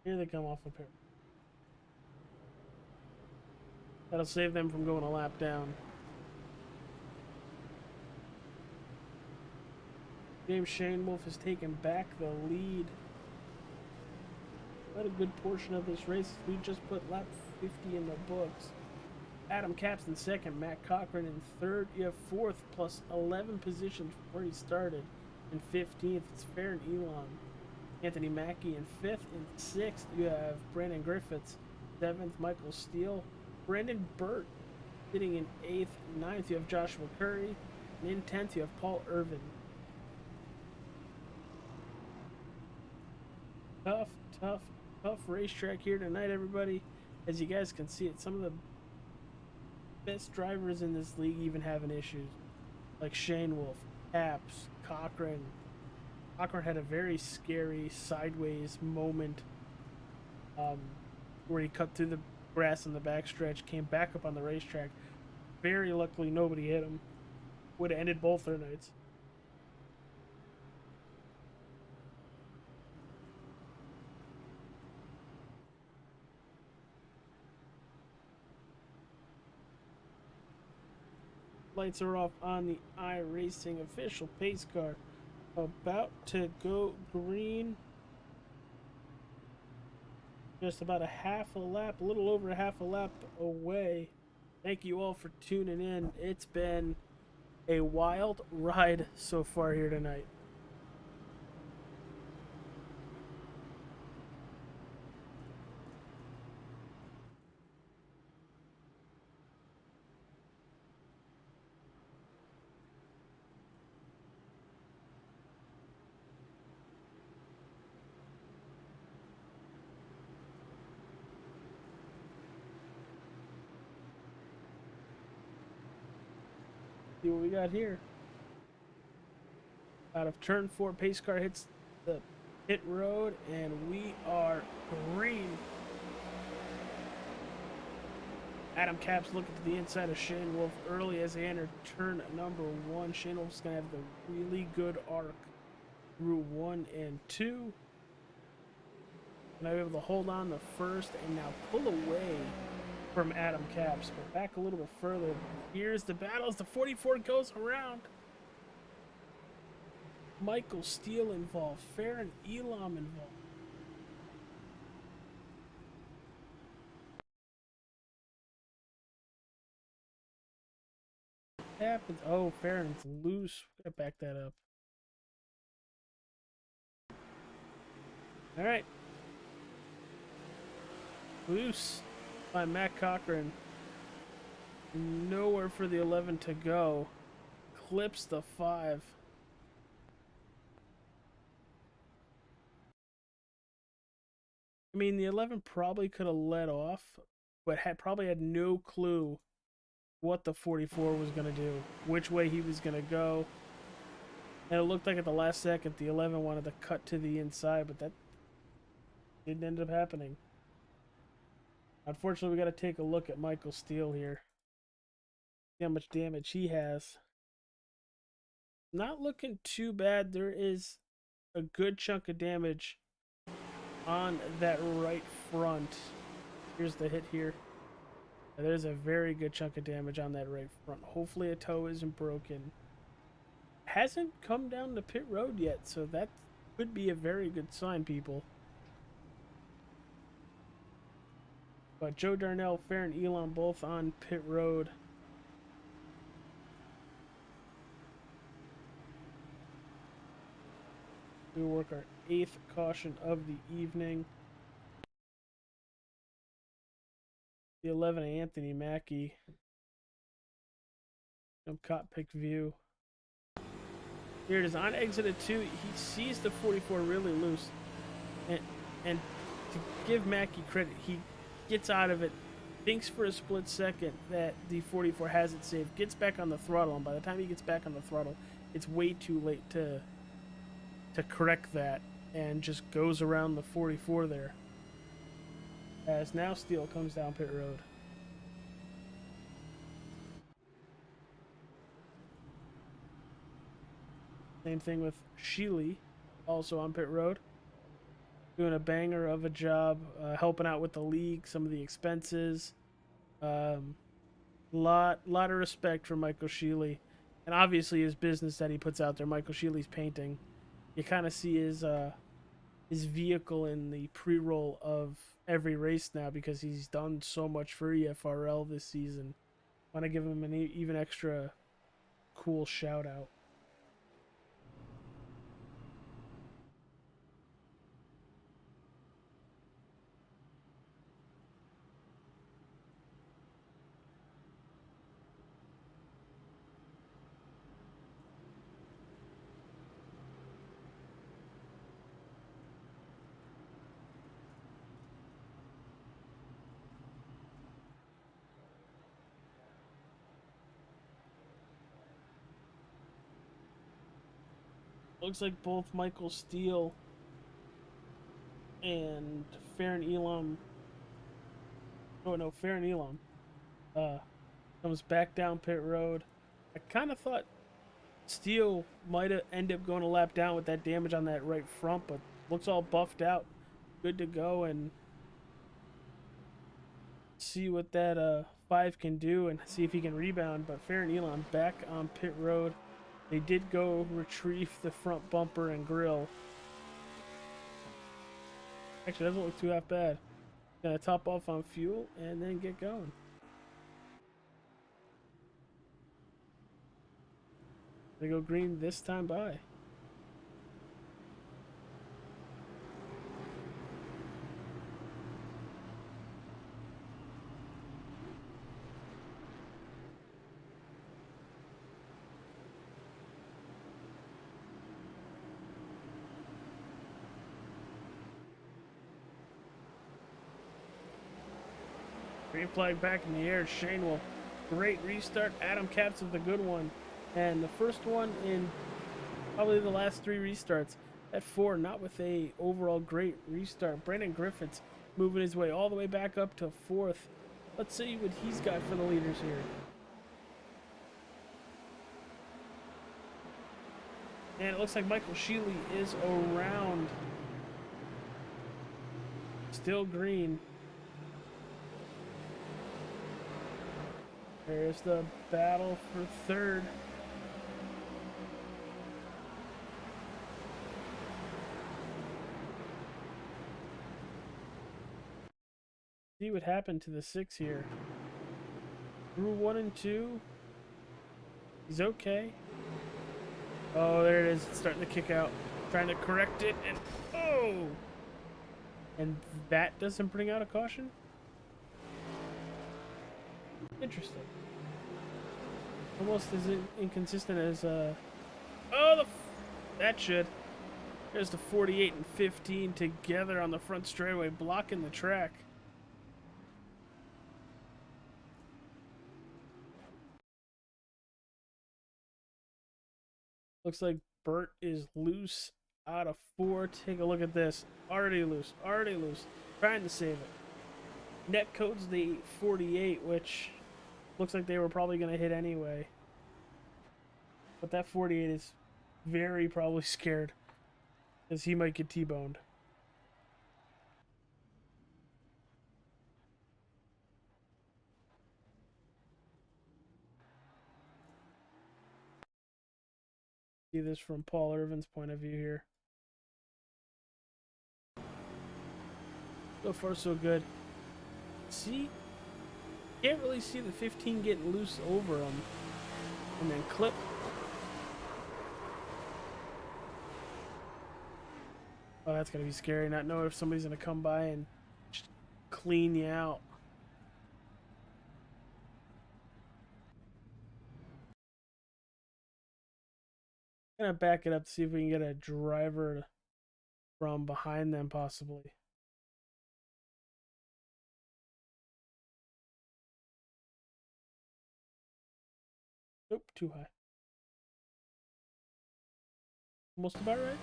Here they come off the pit. That'll save them from going a lap down. James Shane Wolf has taken back the lead. Quite a good portion of this race. We just put lap 50 in the books. Adam Capps in second, Matt Cochran in third. You have fourth plus 11 positions before he started. In 15th, it's Farron Elon. Anthony Mackey in 5th. In 6th, you have Brandon Griffiths. 7th, Michael Steele. Brandon Burt sitting in 8th. 9th, you have Joshua Curry. And in 10th, you have Paul Irvin. Tough racetrack here tonight, everybody. As you guys can see it, some of the best drivers in this league even having issues. Like Shane Wolf, Capps, Cochran. Cochran had a very scary sideways moment where he cut through the grass in the backstretch, came back up on the racetrack. Very luckily nobody hit him. Would have ended both their nights. Lights are off on the iRacing official pace car. About to go green. Just about a half a lap, a little over a half a lap away. Thank you all for tuning in. It's been a wild ride so far here tonight. See what we got here. Out of turn 4, pace car hits the pit road, and we are green. Adam Capps looking to the inside of Shane Wolf early as they enter turn number 1. Shane Wolf's going to have the really good arc through 1 and 2. Now able to hold on the first and now pull away from Adam Capps. But back a little bit further. Here's the battle as the 44 goes around. Michael Steele involved. Farron Elam involved. Happens. Oh, Farron's loose. Gotta back that up. All right. Loose by Matt Cochran. Nowhere for the 11 to go. Clips the 5. I mean, the 11 probably could have let off, but probably had no clue what the 44 was going to do, which way he was going to go. And it looked like at the last second the 11 wanted to cut to the inside, but that didn't end up happening. Unfortunately, we got to take a look at Michael Steele here. See how much damage he has. Not looking too bad. There is a good chunk of damage on that right front. Here's the hit here. There's a very good chunk of damage on that right front. Hopefully a toe isn't broken. Hasn't come down the pit road yet, so that could be a very good sign, people. But Joe Darnell, Farron Elam both on pit road. We will work our 8th caution of the evening. The 11, Anthony Mackie. Some cockpit view. Here it is on exit at 2. He sees the 44 really loose. And to give Mackie credit, he gets out of it, thinks for a split second that the 44 has it saved, gets back on the throttle, and by the time he gets back on the throttle, it's way too late to correct that, and just goes around the 44 there. As now Steele comes down pit road. Same thing with Scheele, also on pit road. Doing a banger of a job, helping out with the league, some of the expenses. Lot of respect for Michael Scheele, and obviously his business that he puts out there. Michael Scheele's painting. You kind of see his vehicle in the pre-roll of every race now because he's done so much for EFRL this season. Want to give him an even extra cool shout out. Looks like both Michael Steele and Farron Elam. Oh no, Farron Elam comes back down pit road. I kind of thought Steele might have ended up going a lap down with that damage on that right front, but looks all buffed out, good to go, and see what that 5 can do and see if he can rebound. But Farron Elam back on pit road. They did go retrieve the front bumper and grill. Actually, doesn't look too half bad. Gonna top off on fuel and then get going. They go green this time by. Green flag back in the air. Shane will great restart. Adam Capps with a good one. And the first one in probably the last 3 restarts. At 4, not with a overall great restart. Brandon Griffiths moving his way all the way back up to 4th. Let's see what he's got for the leaders here. And it looks like Michael Scheele is around. Still green. There's the battle for third. See what happened to the 6 here. Through 1 and 2. He's okay. Oh, there it is. It's starting to kick out. Trying to correct it, and oh! And that doesn't bring out a caution? Interesting. Almost as inconsistent as, oh, that should. There's the 48 and 15 together on the front straightaway, blocking the track. Looks like Burt is loose out of 4. Take a look at this. Already loose. Already loose. Trying to save it. Net codes the 48, which looks like they were probably going to hit anyway. But that 48 is very probably scared, because he might get T-boned. See this from Paul Irvin's point of view here. So far, so good. See? Can't really see the 15 getting loose over him. And then clip. Oh, that's going to be scary. Not knowing if somebody's going to come by and just clean you out. Gonna back it up to see if we can get a driver from behind them, possibly. Nope, too high. Almost about right.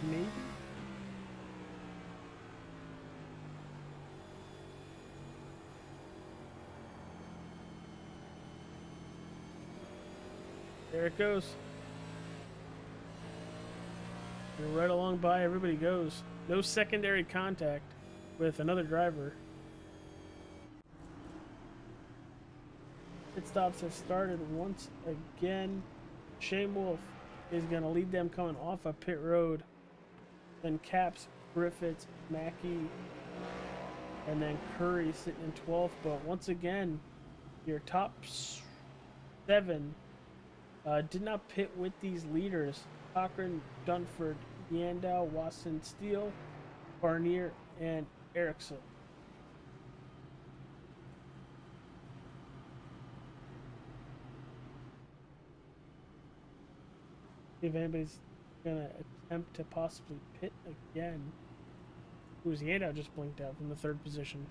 Maybe. There it goes. And right along by everybody goes. No secondary contact with another driver. Pit stops have started once again. Shane Wolf is going to lead them coming off of pit road. Then Caps, Griffiths, Mackey, and then Curry sitting in 12th. But once again, your top 7 did not pit with these leaders. Cochran, Dunford, Yandow, Watson, Steele, Barnier, and Erickson. If anybody's gonna attempt to possibly pit again. Who's Yandow just blinked out from the 3rd position.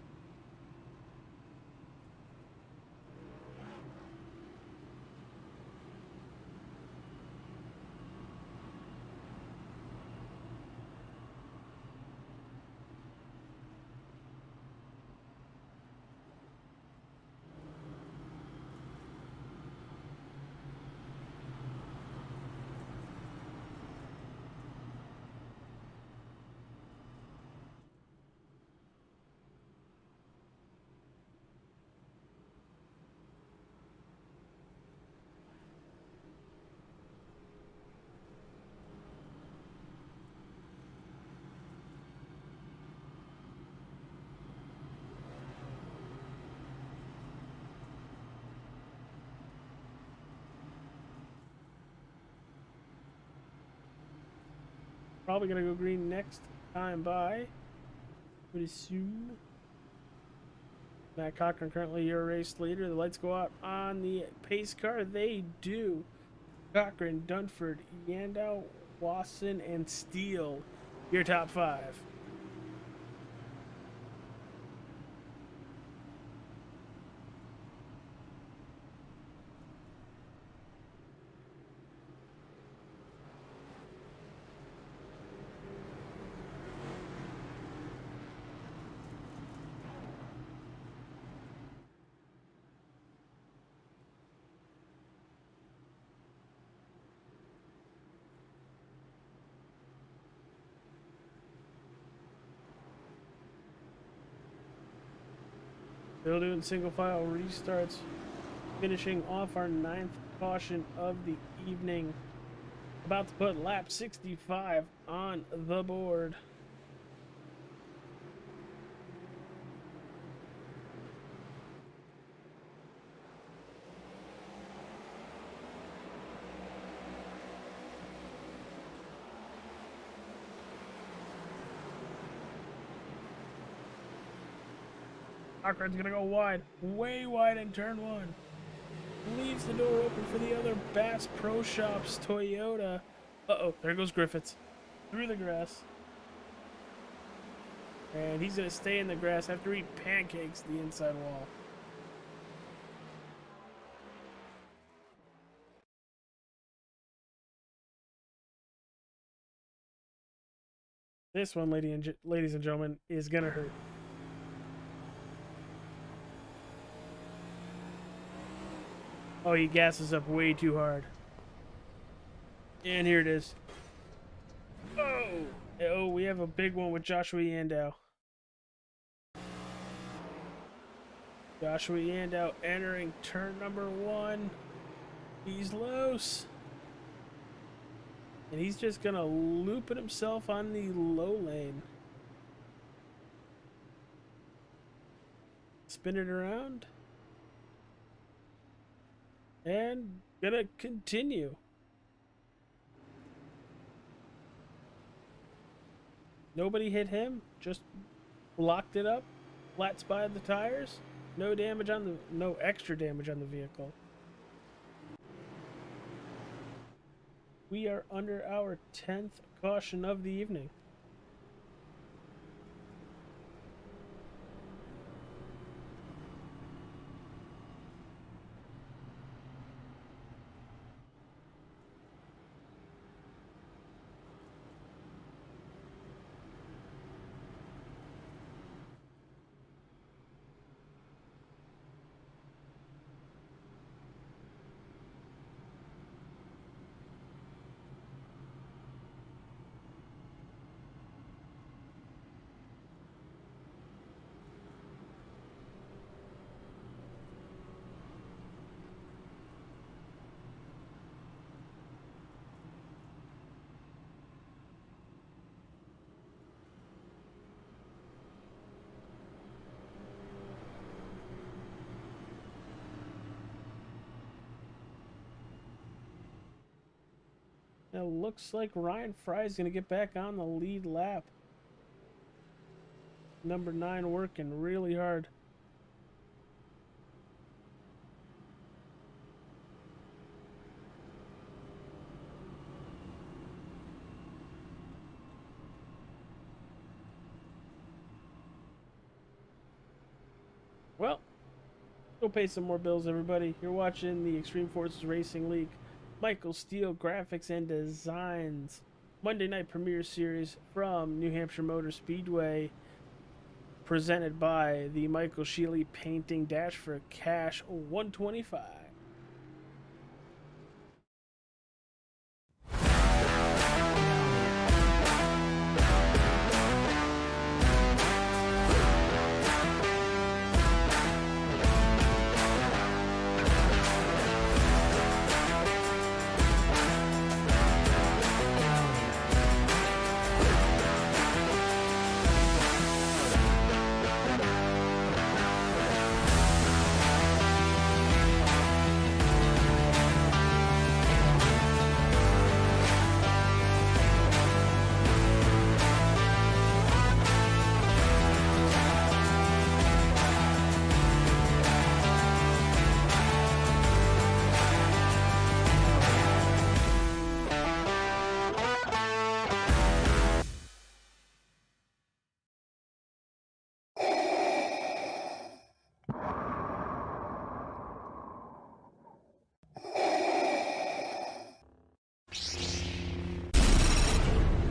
Probably gonna go green next time by. Pretty soon. Matt Cochran currently your race leader. The lights go out on the pace car. They do. Cochran, Dunford, Yandow, Wasson, and Steele. Your top 5. Still doing single file restarts. Finishing off our 9th caution of the evening. About to put lap 65 on the board. Cochrane's gonna go wide, way wide in turn 1. Leaves the door open for the other Bass Pro Shops Toyota. Uh-oh, there goes Griffiths. Through the grass. And he's gonna stay in the grass after he pancakes the inside wall. This one, ladies and gentlemen, is gonna hurt. Oh, he gasses up way too hard. And here it is. Oh, we have a big one with Joshua Yandow. Joshua Yandow entering turn number 1. He's loose. And he's just gonna loop it himself on the low lane. Spin it around. And gonna continue. Nobody hit him, just blocked it up, flat spotted the tires, no extra damage on the vehicle. We are under our 10th caution of the evening. Now looks like Ryan Fry's gonna get back on the lead lap. Number 9 working really hard. Well, go pay some more bills, everybody. You're watching the Extreme Forces Racing League Michael Scheele Graphics and Designs Monday Night Premiere Series from New Hampshire Motor Speedway, presented by the Michael Scheele Painting Dash4Cash 125.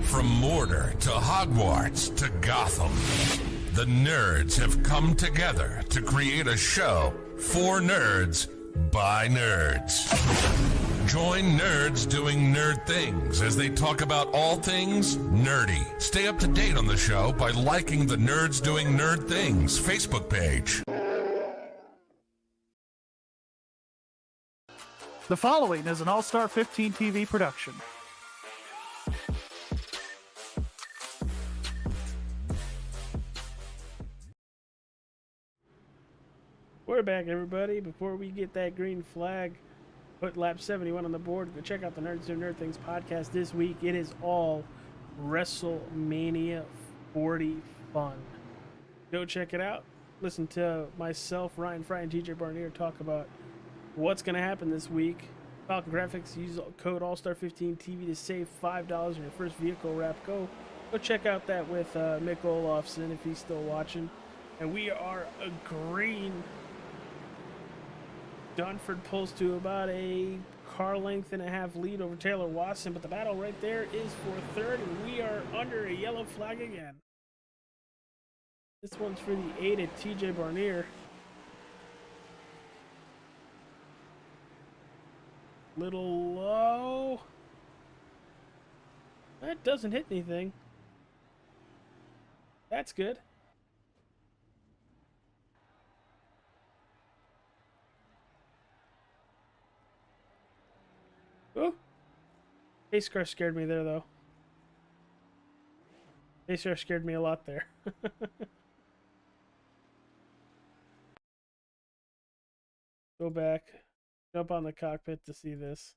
From Mordor to Hogwarts to Gotham, the nerds have come together to create a show for nerds by nerds. Join nerds doing nerd things as they talk about all things nerdy. Stay up to date on the show by liking the Nerds Doing Nerd Things Facebook page. The following is an All-Star 15 TV production. We're back, everybody. Before we get that green flag, put lap 71 on the board. Go check out the Nerds Do Nerd Things podcast this week. It is all WrestleMania 40 fun. Go check it out. Listen to myself, Ryan Fry, and TJ Barnier talk about what's going to happen this week. Falcon Grafix, use code ALLSTAR15TV to save $5 on your first vehicle wrap. Go check out that with Mick Olofsson if he's still watching. And we are agreeing. Dunford pulls to about a car length and a half lead over Taylor Watson, but the battle right there is for third, and we are under a yellow flag again. This one's for the 8 at TJ Barnier. Little low. That doesn't hit anything. That's good. Oh, pace car scared me there, though. Pace car scared me a lot there. Go back, jump on the cockpit to see this.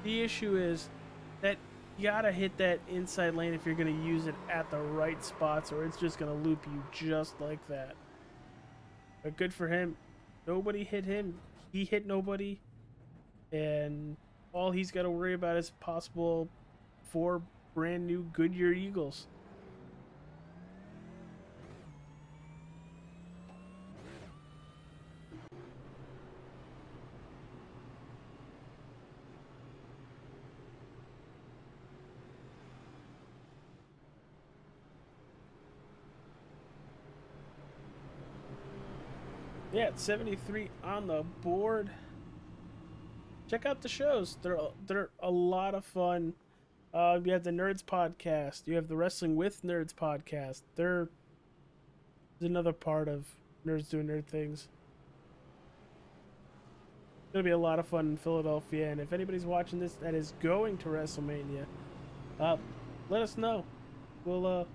The issue is that you gotta hit that inside lane if you're gonna use it at the right spots, or it's just gonna loop you just like that. But good for him. Nobody hit him. He hit nobody, and all he's got to worry about is possible 4 brand new Goodyear Eagles. Yeah, it's 73 on the board. Check out the shows. They're a lot of fun. You have the Nerds podcast. You have the Wrestling with Nerds podcast. They're another part of Nerds Doing Nerd Things. It's gonna be a lot of fun in Philadelphia, and if anybody's watching this that is going to WrestleMania, let us know. We'll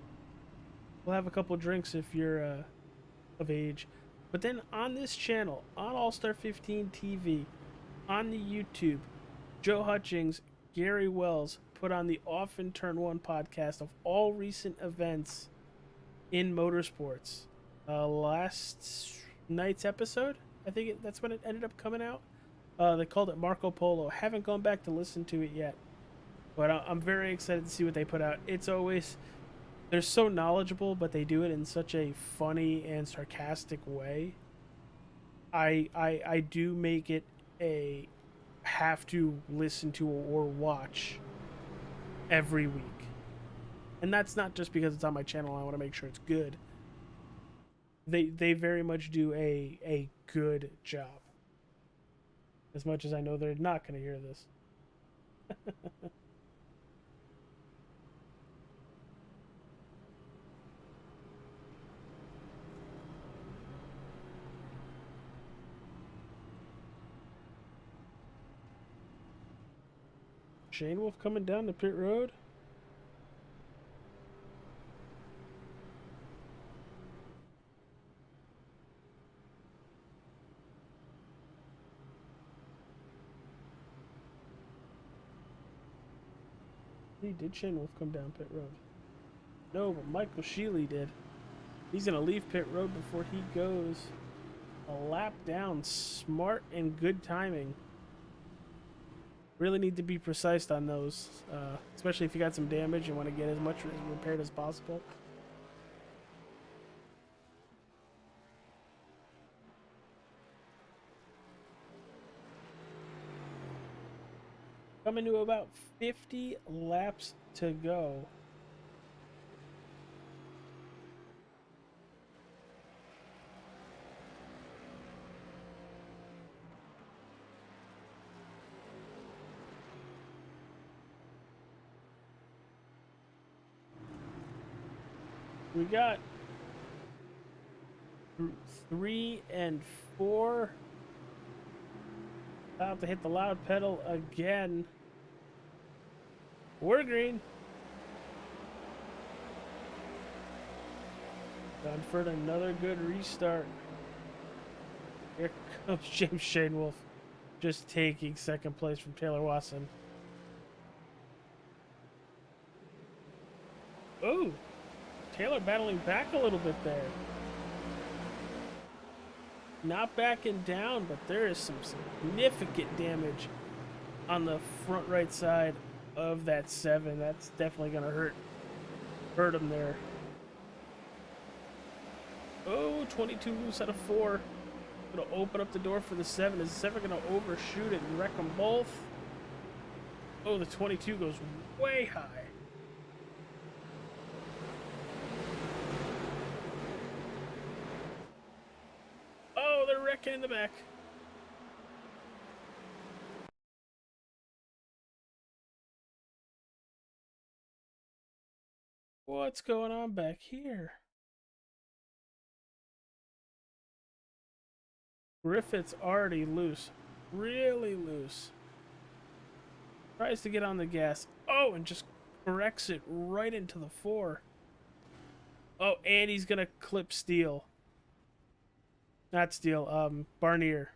have a couple drinks if you're of age. But then on this channel, on All-Star 15 TV, on the YouTube, Joe Hutchings, Gary Wells put on the Off in Turn 1 podcast of all recent events in motorsports. Last night's episode, I think that's when it ended up coming out. They called it Marco Polo. Haven't gone back to listen to it yet, but I'm very excited to see what they put out. It's always... They're so knowledgeable, but they do it in such a funny and sarcastic way. I do make it a have to listen to or watch every week. And that's not just because it's on my channel. I want to make sure it's good. They very much do a good job. As much as I know they're not going to hear this. Shane Wolf coming down the pit road. Did Shane Wolf come down pit road? No, but Michael Scheele did. He's going to leave pit road before he goes a lap down. Smart and good timing. Really need to be precise on those, especially if you got some damage and want to get as much repaired as possible. Coming to about 50 laps to go. We got 3 and 4 About to hit the loud pedal again. We're green. Dunford, another good restart. Here comes James Shane Wolf, just taking second place from Taylor Watson. Oh, Taylor battling back a little bit there. Not backing down, but there is some significant damage on the front right side of that 7. That's definitely going to hurt him there. Oh, 22 loose out of 4. Going to open up the door for the 7. Is the 7 going to overshoot it and wreck them both? Oh, the 22 goes way high. Oh, they're wrecking in the back. What's going on back here? Griffith's already loose. Really loose. Tries to get on the gas. Oh, and just corrects it right into the 4. Oh, and he's going to clip Steele. Not Steele, Barnier.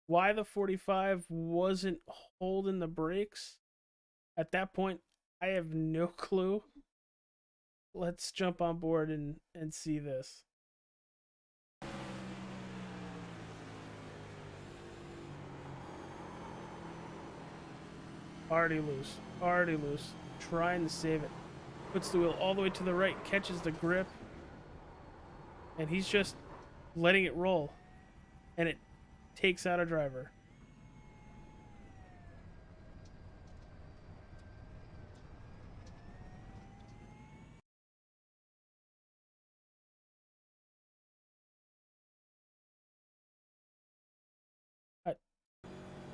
Why the 45 wasn't holding the brakes at that point, I have no clue. Let's jump on board and see this. Already loose. Already loose. Trying to save it. Puts the wheel all the way to the right. Catches the grip. And he's just letting it roll. And it takes out a driver.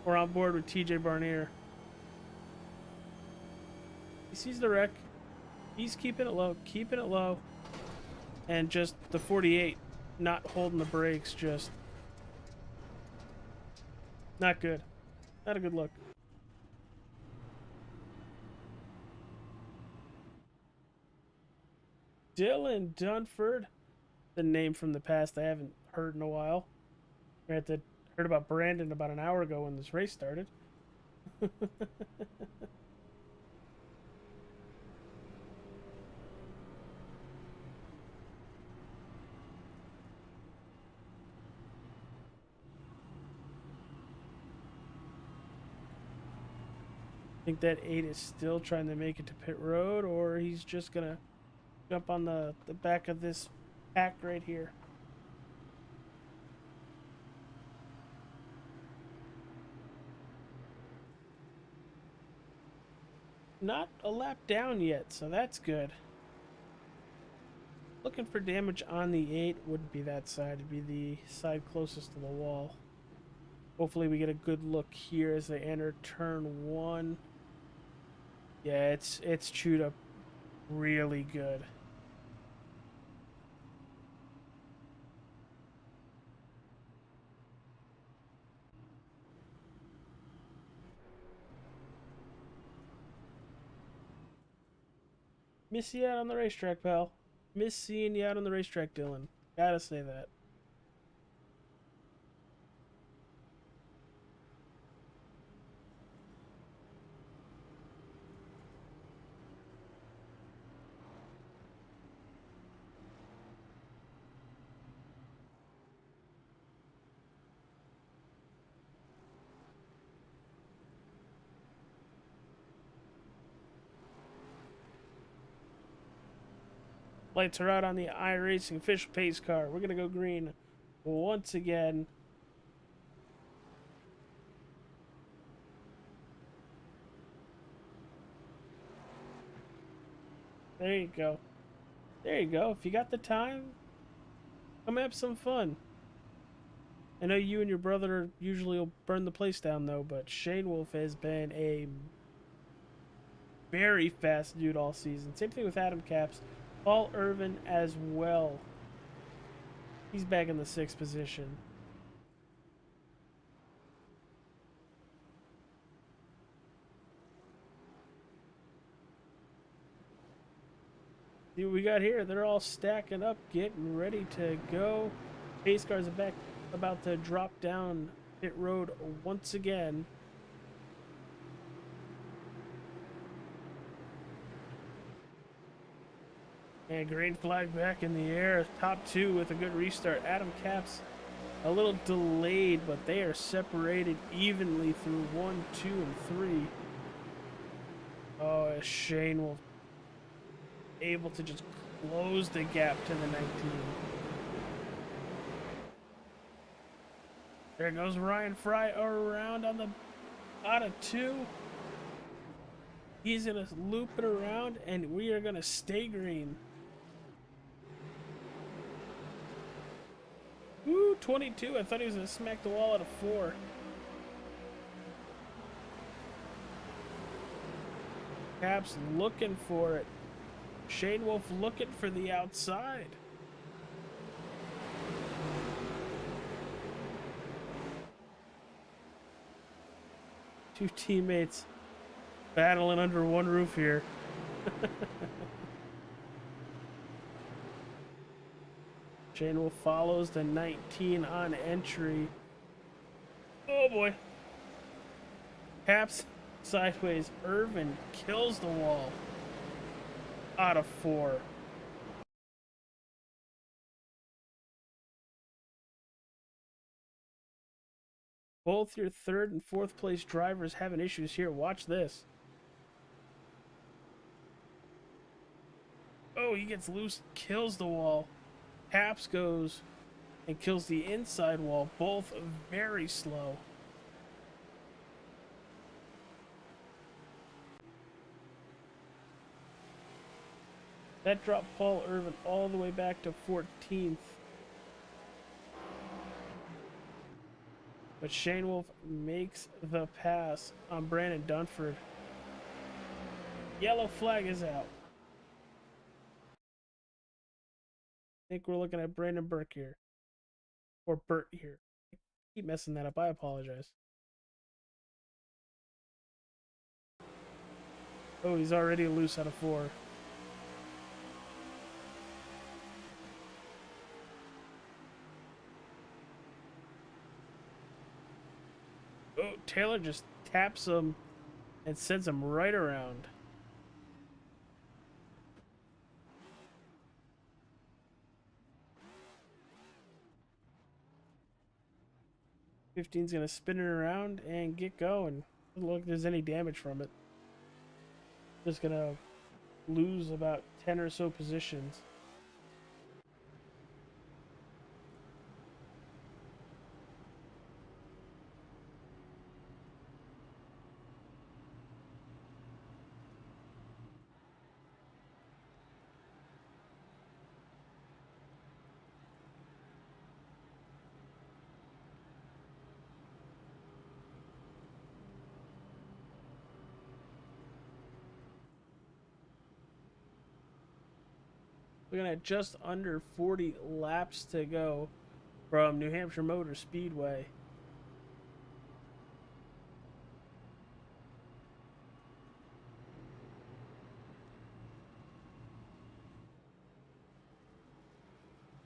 We're on board with TJ Barnier. He sees the wreck. He's keeping it low, and just the 48 not holding the brakes, just not good. Not a good look. Dylan Dunford, the name from the past I haven't heard in a while. I heard about Brandon about an hour ago when this race started. I think that 8 is still trying to make it to pit road, or he's just gonna jump on the back of this pack right here. Not a lap down yet, so that's good. Looking for damage on the 8. Wouldn't be that side, it'd be the side closest to the wall. Hopefully we get a good look here as they enter turn 1. Yeah, it's chewed up really good. Miss you out on the racetrack, pal. Miss seeing you out on the racetrack, Dylan. Gotta say that. Lights are out on the iRacing official pace car. We're going to go green once again. There you go. There you go. If you got the time, come have some fun. I know you and your brother usually will burn the place down, though, but Shane Wolf has been a very fast dude all season. Same thing with Adam Caps. Paul Irvin as well. He's back in the 6th position. See what we got here. They're all stacking up, getting ready to go. Pace cars are about to drop down pit road once again. And green flag back in the air. Top two with a good restart. Adam Capps a little delayed, but they are separated evenly through 1, 2, and 3. Oh, Shane will able to just close the gap to the 19. There goes Ryan Fry around on the out of 2. He's gonna loop it around, and we are gonna stay green. Ooh, 22. I thought he was gonna smack the wall out of 4. Caps looking for it. Shane Wolf looking for the outside. Two teammates battling under one roof here. Shane Wolf follows the 19 on entry. Oh boy. Caps sideways. Irvin kills the wall. Out of 4. Both your 3rd and 4th place drivers having issues here. Watch this. Oh, he gets loose, kills the wall. Caps goes and kills the inside wall. Both very slow. That dropped Paul Irvin all the way back to 14th. But Shane Wolf makes the pass on Brandon Dunford. Yellow flag is out. I think we're looking at Brandon Burke here. Or Burt here. I keep messing that up. I apologize. Oh, he's already loose out of 4. Oh, Taylor just taps him and sends him right around. Fifteen's gonna spin it around and get going. Doesn't look like there's any damage from it. Just gonna lose about 10 or so positions. Looking at just under 40 laps to go from New Hampshire Motor Speedway.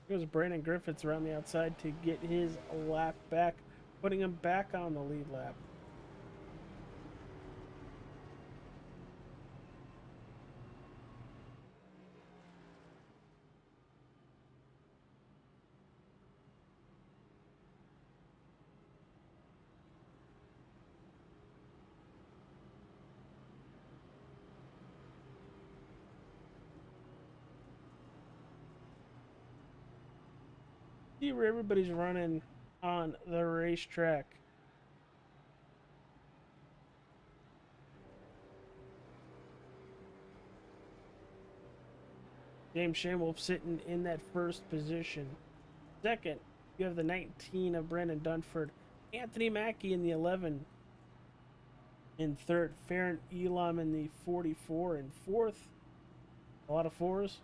Goes Brandon Griffiths around the outside to get his lap back, putting him back on the lead lap. See where everybody's running on the racetrack. James Shane Wolf sitting in that first position. Second, you have the 19 of Brandon Dunford. Anthony Mackie in the 11. In third, Farron Elam in the 44. In fourth, a lot of 4s.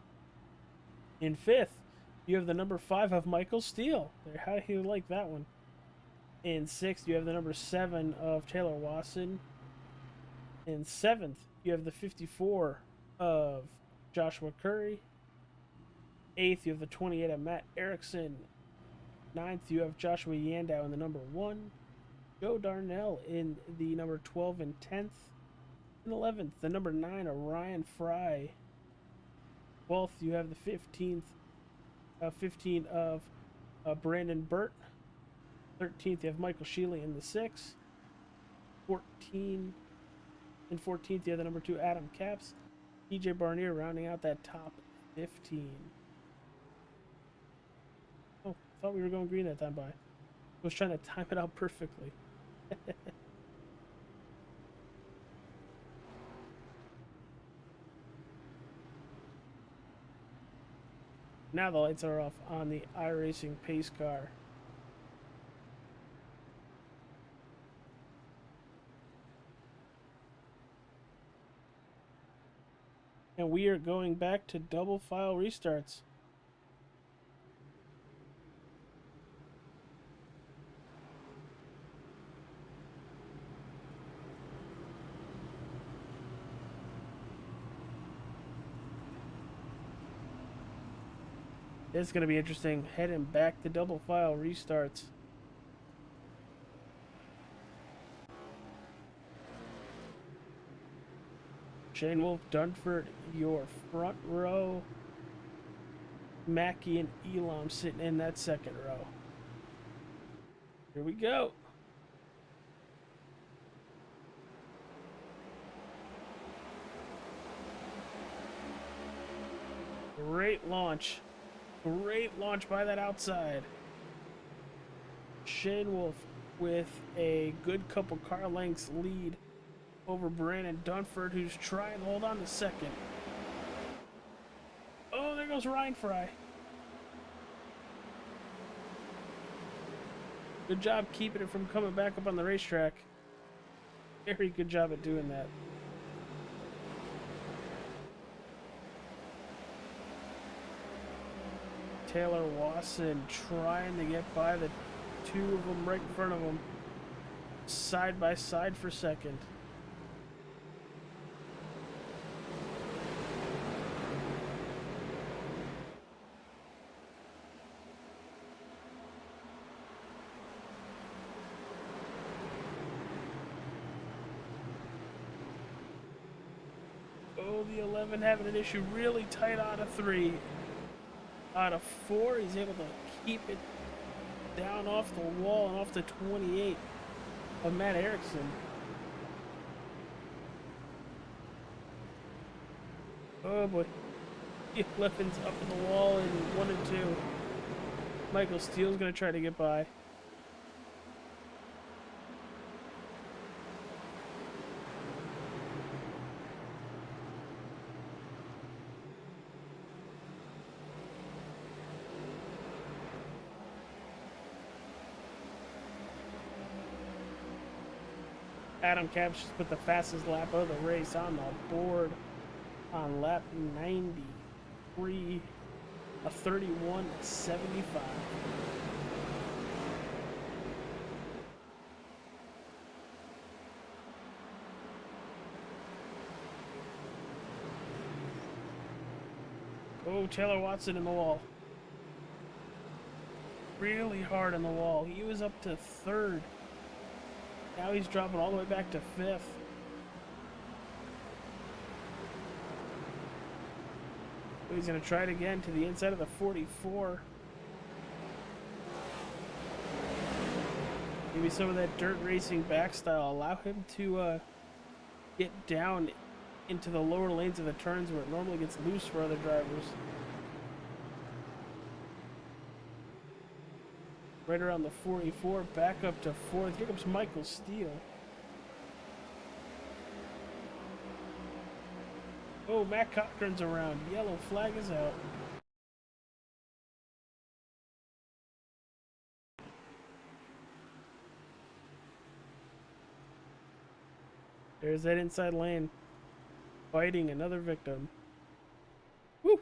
In fifth, you have the number 5 of Michael Steele. How do you like that one? In sixth, you have the number 7 of Taylor Wasson. In seventh, you have the 54 of Joshua Curry. 8th, you have the 28 of Matt Erickson. 9th, you have Joshua Yandow in the number 1. Joe Darnell in the number 12 and 10th. And 11th, the number 9 of Ryan Fry. 12th, you have the 15 of Brandon Burt. 13th, you have Michael Scheele in the 6th. 14 and 14th, you have the number 2 Adam Capps. TJ Barnier rounding out that top 15. Oh, I thought we were going green that time by. I was trying to time it out perfectly. Now the lights are off on the iRacing pace car. And we are going back to double file restarts. It's going to be interesting heading back to double file restarts. Shane Wolf, Dunford, your front row. Mackey and Elam sitting in that second row. Here we go. Great launch. Great launch by that outside. Shane Wolf with a good couple car lengths lead over Brandon Dunford, who's trying to hold on to second. Oh, there goes Ryan Fry. Good job keeping it from coming back up on the racetrack. Very good job at doing that. Taylor Wasson trying to get by the two of them right in front of him. Side by side for second. Oh, the 11 having an issue, really tight out of 3. Out of 4, he's able to keep it down off the wall and off the 28 of Matt Erickson. Oh boy. The 11's up in the wall in 1 and 2. Michael Steele's going to try to get by. Adam Capps just put the fastest lap of the race on the board on lap 93, a 31.75. Oh, Taylor Watson in the wall. Really hard in the wall. He was up to 3rd. Now he's dropping all the way back to 5th. He's going to try it again to the inside of the 44. Maybe some of that dirt racing back style allow him to get down into the lower lanes of the turns where it normally gets loose for other drivers. Right around the 44, back up to 4th. Here comes Michael Steele. Oh, Matt Cochran's around. Yellow flag is out. There's that inside lane. Fighting another victim. Woo!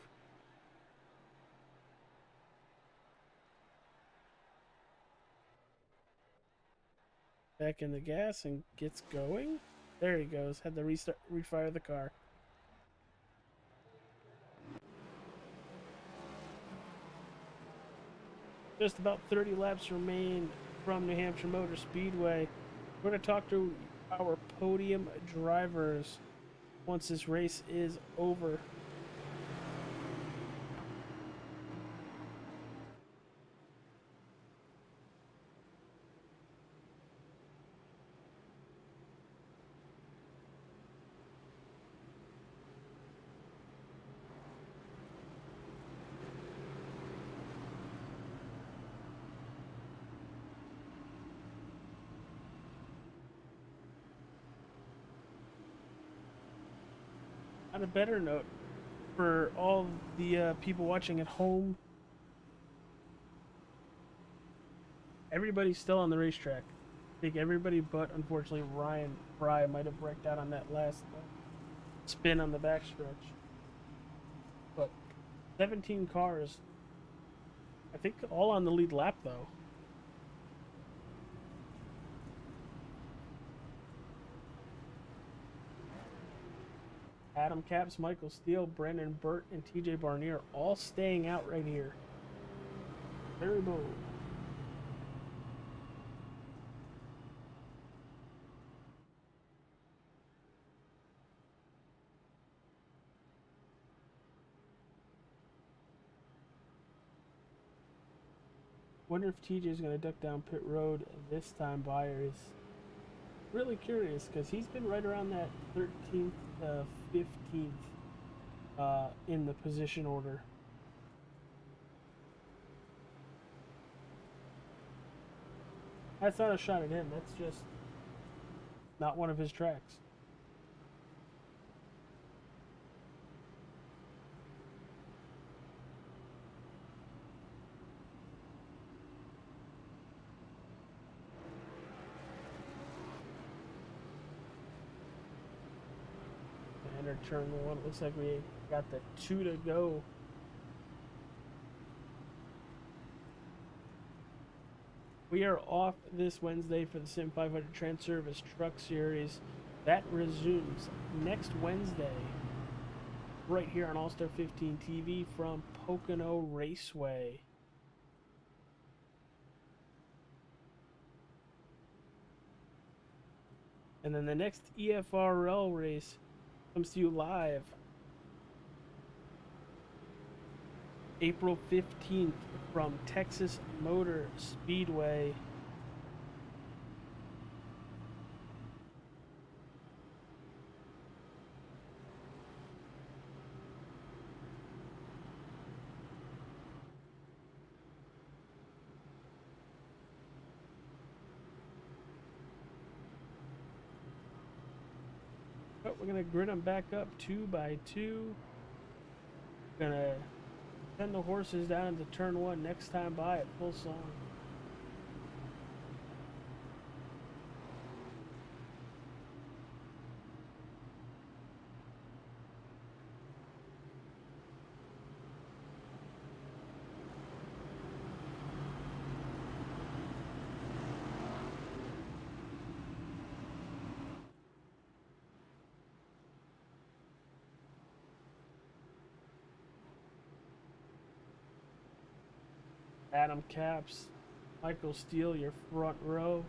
Back in the gas and gets going. There he goes. Had to refire the car. Just about 30 laps remain from New Hampshire Motor Speedway. We're going to talk to our podium drivers once this race is over. On a better note, for all the people watching at home, everybody's still on the racetrack. I think everybody but, unfortunately, Ryan Fry might have wrecked out on that last spin on the backstretch. But 17 cars, I think all on the lead lap, though. Adam Capps, Michael Steele, Brandon Burt, and TJ Barnier all staying out right here. Very bold. Wonder if TJ is going to duck down pit road this time. Buyer is really curious because he's been right around that 13th, 15th in the position order. That's not a shot at him. That's just not one of his tracks. Enter turn one. It looks like we got the 2 to go. We are off this Wednesday for the Sim 500 Trans Service Truck Series. That resumes next Wednesday right here on All Star 15 TV from Pocono Raceway. And then the next EFRL race comes to you live April 15th from Texas Motor Speedway. But we're gonna grid them back up 2 by 2. Gonna send the horses down into turn 1 next time by at full song. Adam Capps, Michael Steele, your front row.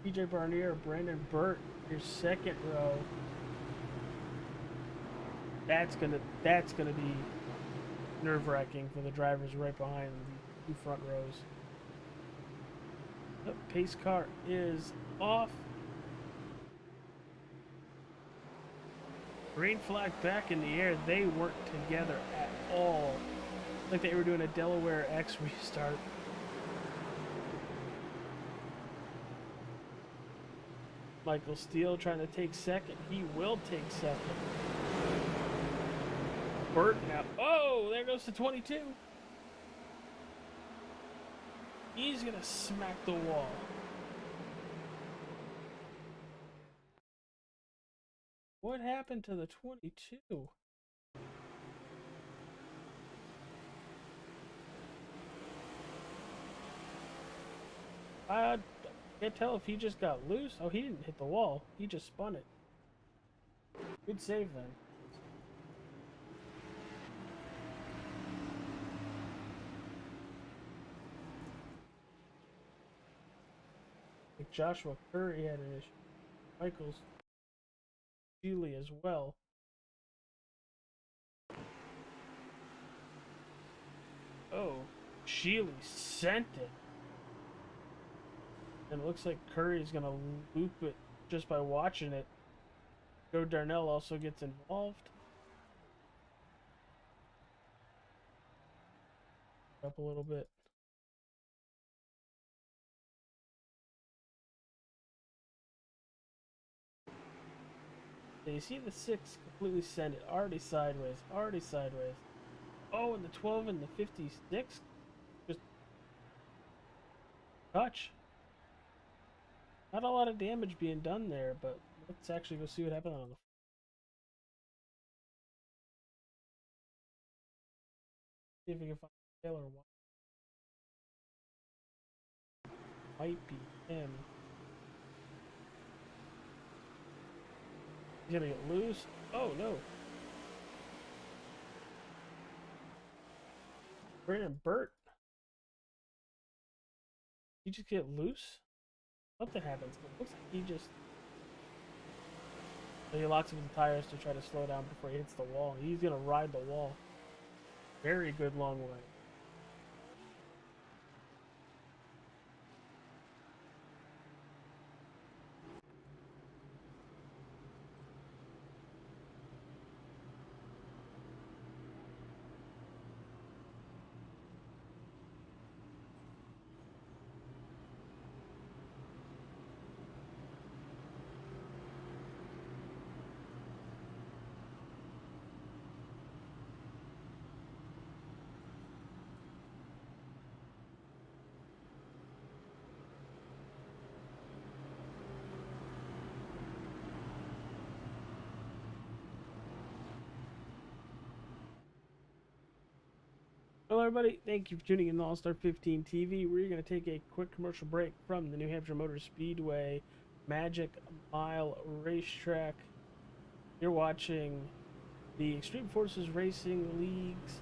TJ Barnier, Brandon Burt, your second row. That's gonna be nerve-wracking for the drivers right behind the 2 front rows. The pace car is off. Green flag back in the air. They weren't together at all. Like they were doing a Delaware X restart. Michael Steele trying to take second. He will take second. Burt now. Oh, there goes the 22. He's going to smack the wall. What happened to the 22? I can't tell if he just got loose. Oh, he didn't hit the wall. He just spun it. Good save then. like Joshua Curry had an issue. Michael's Scheele as well. Oh, Scheele sent it. And it looks like Curry's gonna loop it just by watching it. Joe Darnell also gets involved. Up a little bit. So you see the 6 completely send it. Already sideways. Already sideways. Oh, and the 12 and the 56 just touch. Not a lot of damage being done there, but let's actually go see what happened on the. See if we can find Taylor. Might be him. He's gonna get loose. Oh no. Brandon Burt. He just get loose? Something happens, but it looks like he just. So he locks him with the tires to try to slow down before he hits the wall. He's gonna ride the wall. Very good long way. Hello everybody, thank you for tuning in to All-Star 15 TV. We're going to take a quick commercial break from the New Hampshire Motor Speedway Magic Mile Racetrack. You're watching the Extreme Forces Racing League's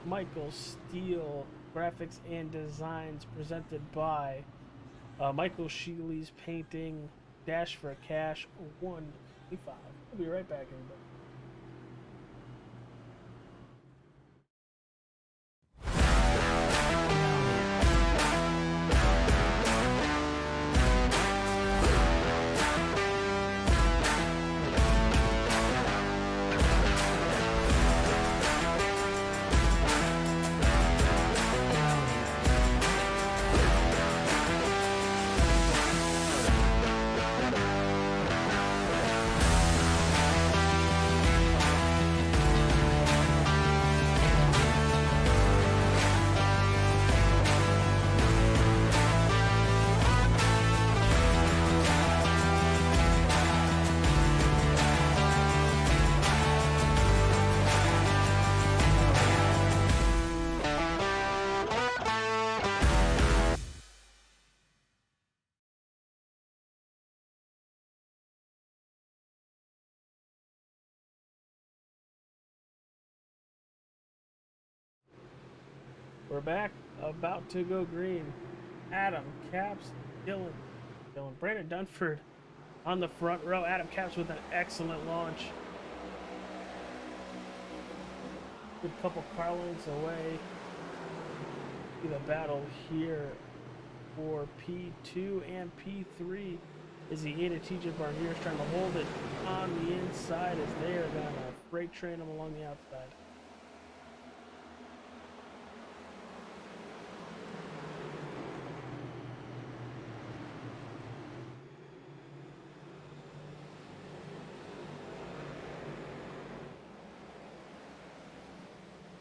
Michael Scheele Graphics and Designs presented by Michael Scheele's painting Dash4Cash 125. We'll be right back, everybody. We're back, about to go green. Adam Caps, Dylan, Brandon Dunford on the front row. Adam Caps with an excellent launch. Good couple car lengths away. See the battle here for P2 and P3 is the Ada TJ Barniers trying to hold it on the inside as they are going to freight train them along the outside.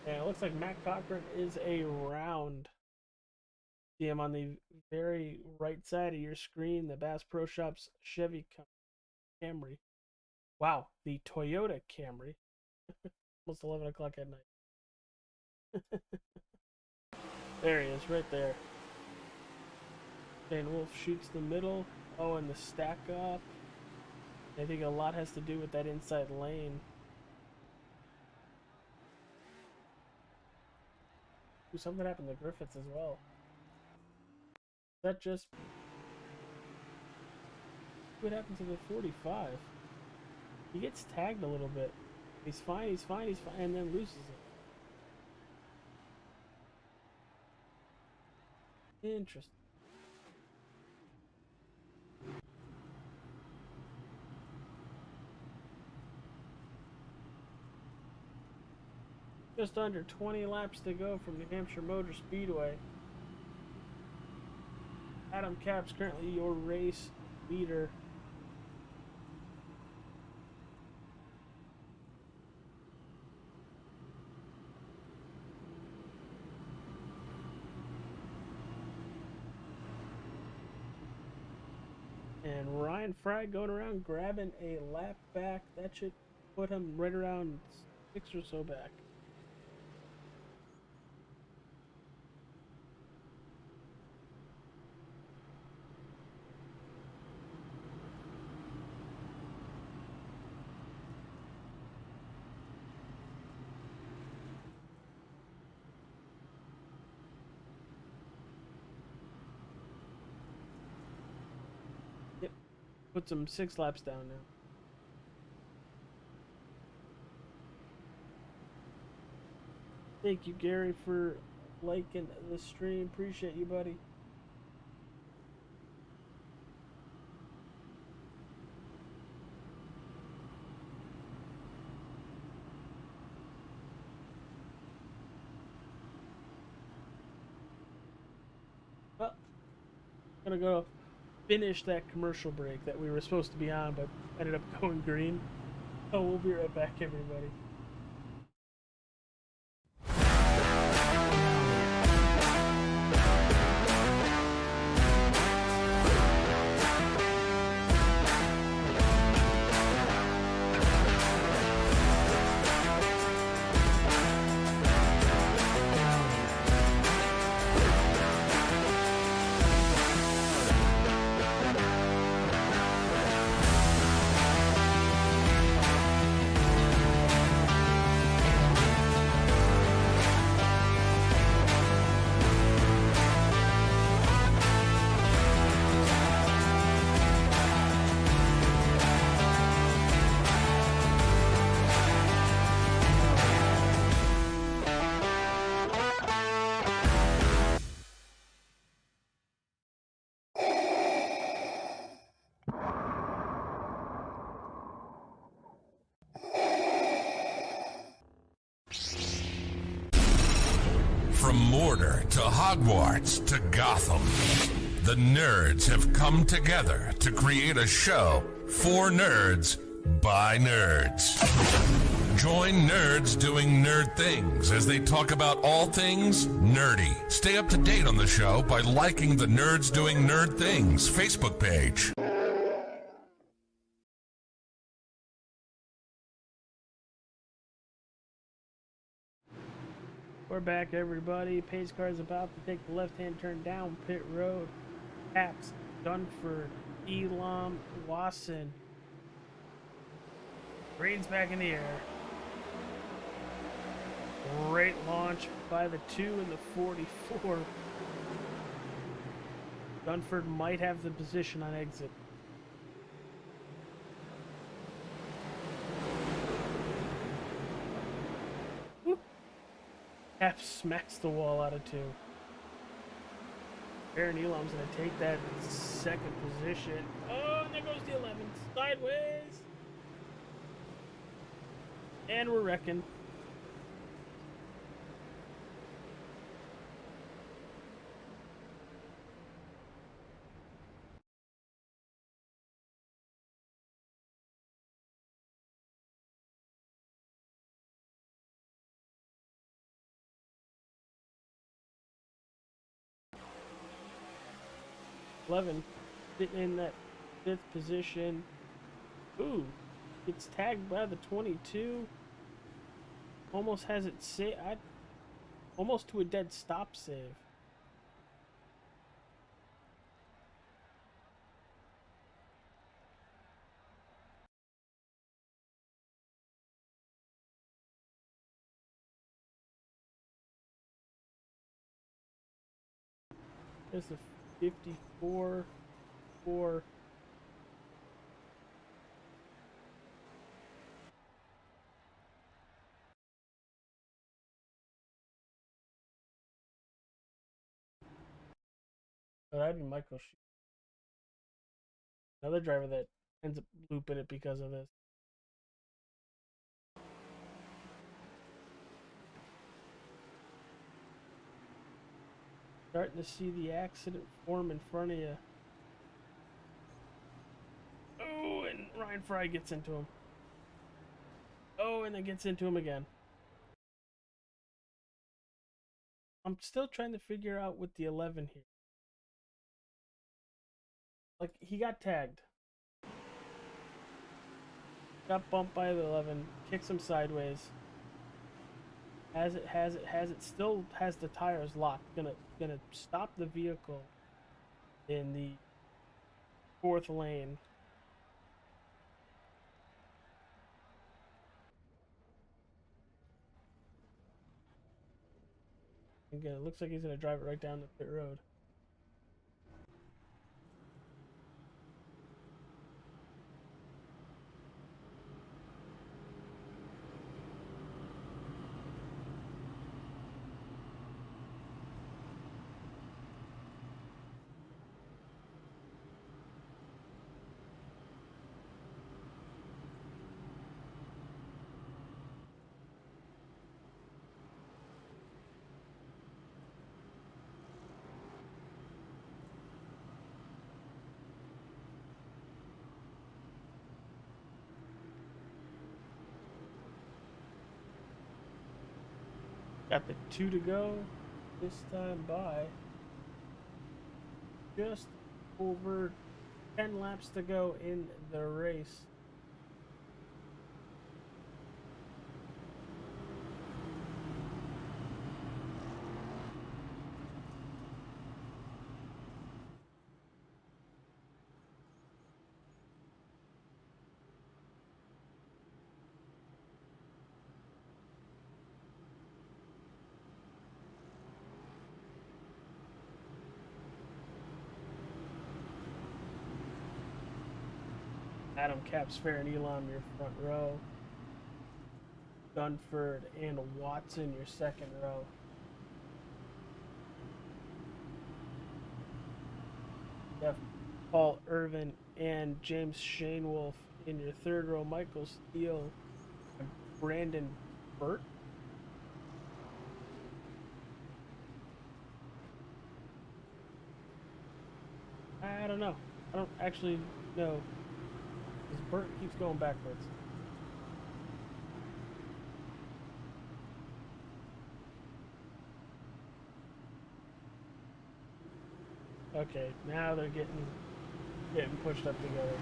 And it looks like Matt Cochran is around. See him on the very right side of your screen, the Bass Pro Shops Chevy Camry. Wow, the Toyota Camry. Almost 11 o'clock at night. There he is, right there. Shane Wolf shoots the middle. Oh, and the stack up. I think a lot has to do with that inside lane. Something happened to Griffiths as well. That just What happened to the 45? He gets tagged a little bit. He's fine, he's fine, he's fine, and then loses it. Interesting. Just under 20 laps to go from New Hampshire Motor Speedway. Adam Capps currently your race leader. And Ryan Fry going around grabbing a lap back. That should put him right around 6 or so back. Puts him 6 laps down now. Thank you, Gary, for liking the stream. Appreciate you, buddy. Well, gonna go finish that commercial break that we were supposed to be on, but ended up going green. So we'll be right back, everybody. From Mordor to Hogwarts to Gotham, the nerds have come together to create a show for nerds by nerds. Join nerds doing nerd things as they talk about all things nerdy. Stay up to date on the show by liking the Nerds Doing Nerd Things Facebook page. We're back, everybody. Pace car is about to take the left-hand turn down pit road. Capps, Dunford, Elam, Wasson. Green's back in the air. Great launch by the 2 and the 44. Dunford might have the position on exit. F smacks the wall out of 2. Baron Elam's going to take that second position. Oh, and there goes the 11th. Sideways. And we're wrecking. Sitting in that 5th position. Ooh, gets tagged by the 22. Almost has it almost to a dead stop save. There's the 54 for Oh, that'd be Michael Scheele. Another driver that ends up looping it because of this. Starting to see the accident form in front of you. Oh, and Ryan Fry gets into him. Oh, and then gets into him again. I'm still trying to figure out with the 11 here. Like, he got tagged. Got bumped by the 11. Kicks him sideways. Has it. Still has the tires locked. Gonna stop the vehicle in the 4th lane. Again, it looks like he's gonna drive it right down the pit road. Got the 2 to go this time by. Just over 10 laps to go in the race. Adam Capps, Fair and Elam, your front row. Dunford and Watson, your second row. You have Paul Irvin and James Shanewolf in your third row. Michael Steele and Brandon Burt. I don't know. I don't actually know. Because Burt keeps going backwards. Okay, now they're getting pushed up together.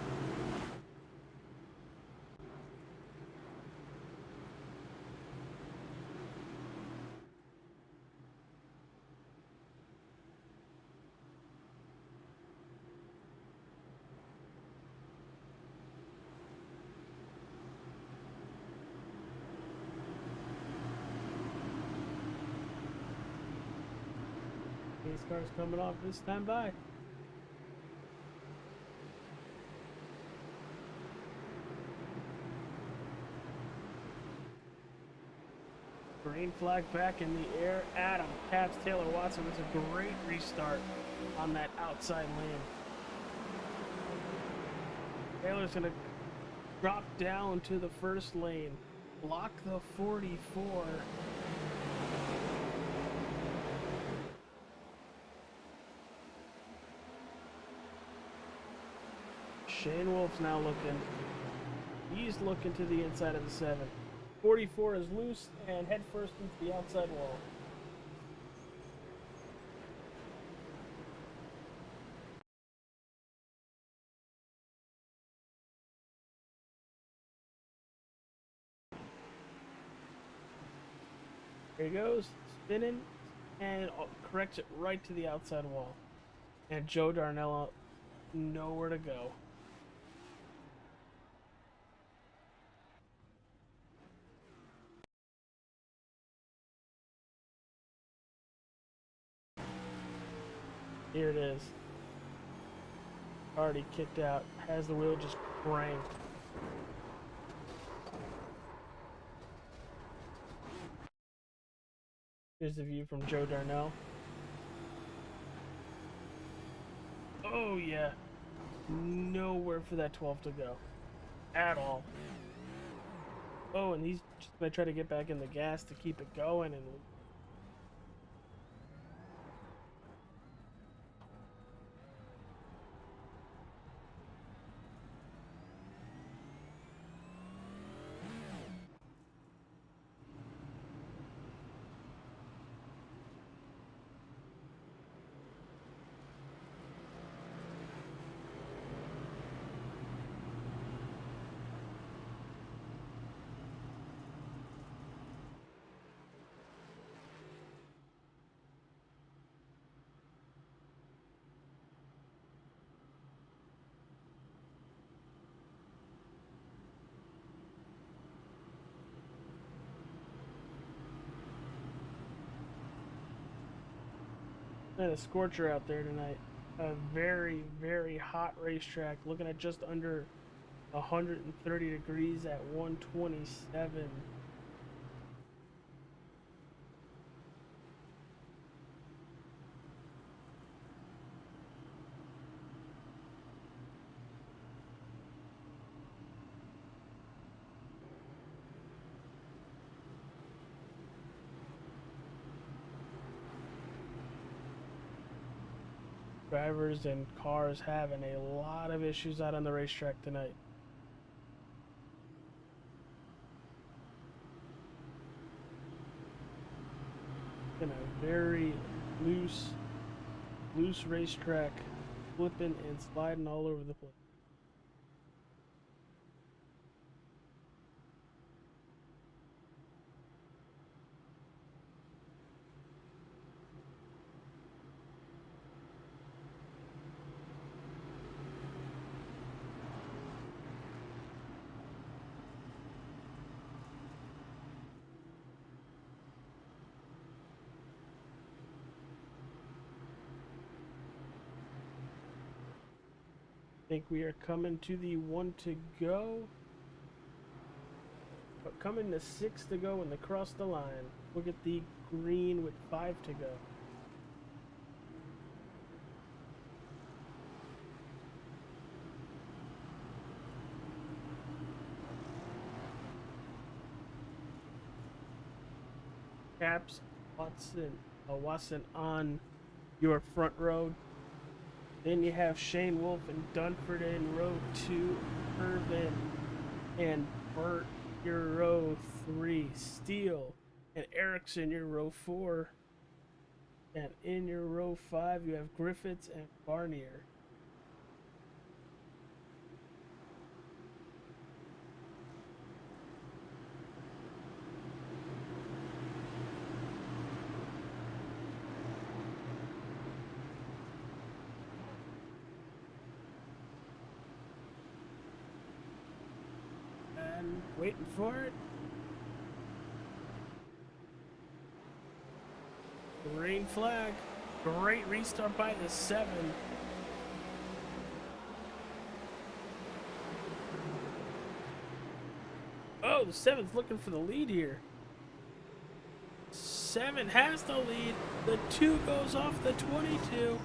These cars coming off this time by. Green flag back in the air. Adam Capps, Taylor Watson with a great restart on that outside lane. Taylor's going to drop down to the first lane. Block the 44. Shane Wolf's now looking. He's looking to the inside of the 7. 44 is loose and head first into the outside wall. There he goes, spinning, and corrects it right to the outside wall. And Joe Darnell nowhere to go. Here it is. Already kicked out. Has the wheel just cranked. Here's the view from Joe Darnell. Oh, yeah. Nowhere for that 12 to go. At all. Oh, and he's just going to try to get back in the gas to keep it going. And a scorcher out there tonight. A very, very hot racetrack. Looking at just under 130 degrees at 127. Drivers and cars having a lot of issues out on the racetrack tonight. In a very loose racetrack, flipping and sliding all over the place. Think we are coming to the 1 to go, but coming to 6 to go and they cross the line. Look at the green with 5 to go. Caps Watson on your front row. Then you have Shane Wolf and Dunford in row 2, Irvin and Burt your row 3, Steele and Erickson your row 4, and in your row 5 you have Griffiths and Barnier. Waiting for it. Green flag. Great restart by the 7. Oh, the 7's looking for the lead here. 7 has the lead. The 2 goes off the 22.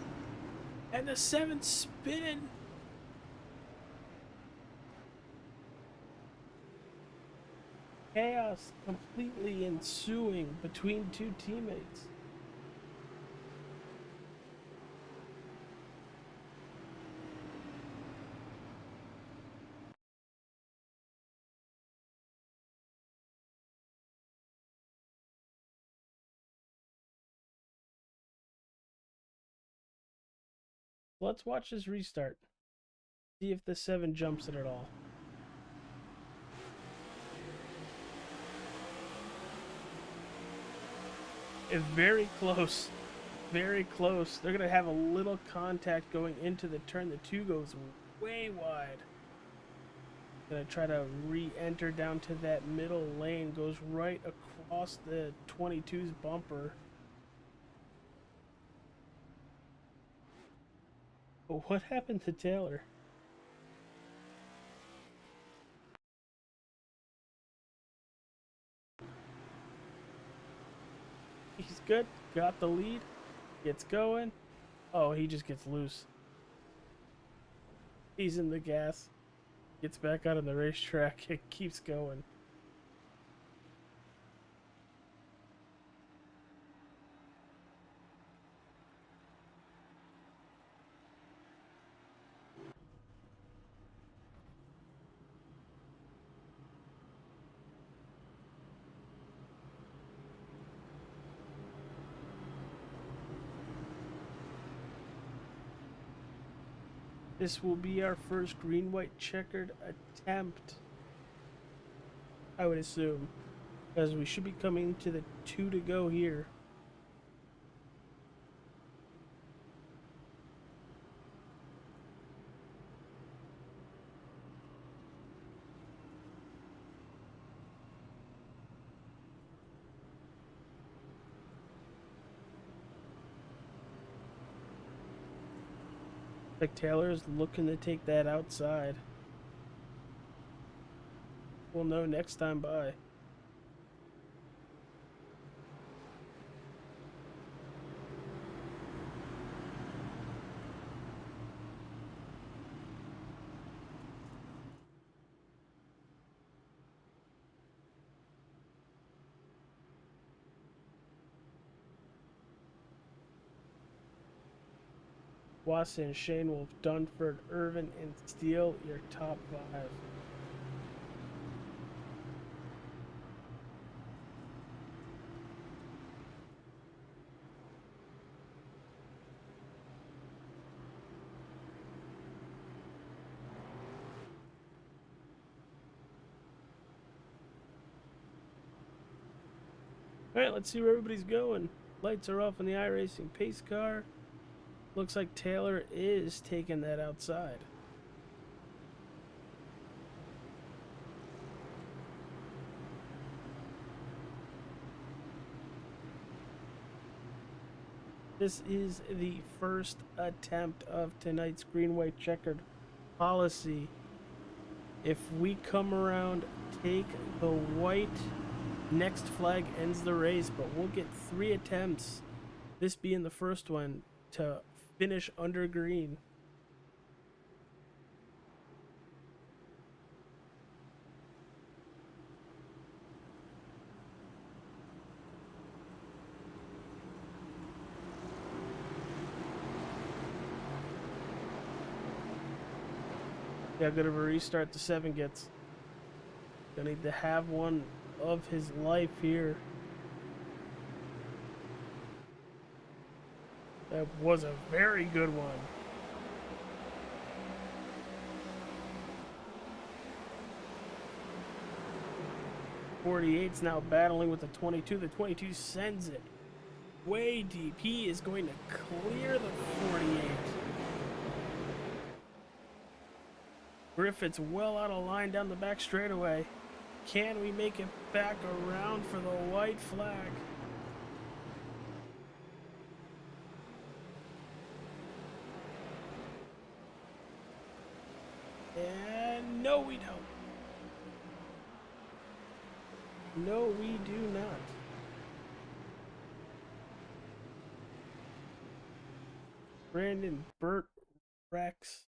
And the 7's spinning. Chaos completely ensuing between 2 teammates. Let's watch this restart. See if the 7 jumps it at all. It's very close. Very close. They're going to have a little contact going into the turn. The 2 goes way wide. Going to try to re-enter down to that middle lane. Goes right across the 22's bumper. But what happened to Taylor? He's good. Got the lead. Gets going. Oh, he just gets loose. He's in the gas. Gets back out on the racetrack. It keeps going. This will be our first green-white checkered attempt, I would assume, because we should be coming to the 2 to go here. Like Taylor's looking to take that outside. We'll know next time by. Watson, Shane Wolf, Dunford, Irvin, and Steele, your top 5. Alright, let's see where everybody's going. Lights are off on the iRacing pace car. Looks like Taylor is taking that outside. This is the first attempt of tonight's green-white checkered policy. If we come around, take the white, next flag ends the race, but we'll get 3 attempts, this being the first one, to finish under green. Yeah, good of a restart the 7 gets. Gonna need to have one of his life here. That was a very good one. .48's now battling with the 22. The 22 sends it way deep. He is going to clear the 48. Griffith's well out of line down the back straightaway. Can we make it back around for the white flag? And no, we don't. No, we do not. Brandon, Burt, Rex,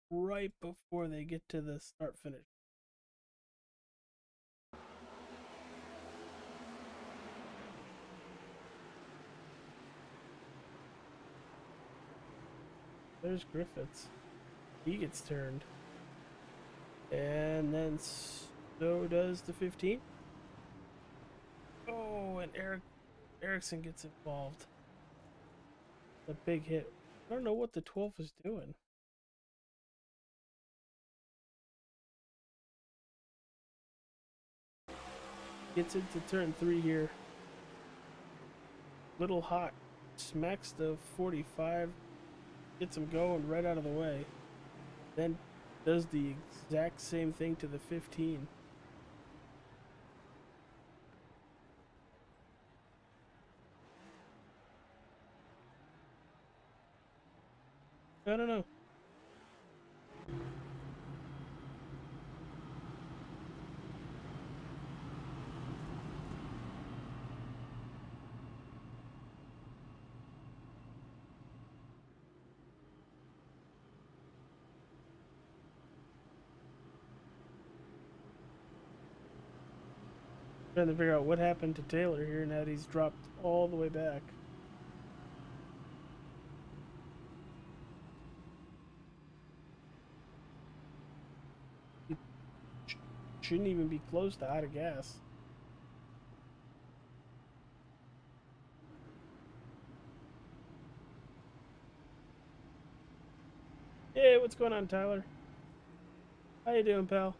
right before they get to the start finish. There's Griffiths. He gets turned. And then so does the 15. Oh, and Erickson gets involved. A big hit. I don't know what the 12 is doing. Gets into turn 3 here. Little hot. Smacks the 45. Gets him going right out of the way. Then does the exact same thing to the 15. I don't know. Trying to figure out what happened to Taylor here now that he's dropped all the way back. He shouldn't even be close to out of gas. Hey, what's going on, Tyler? How you doing, pal?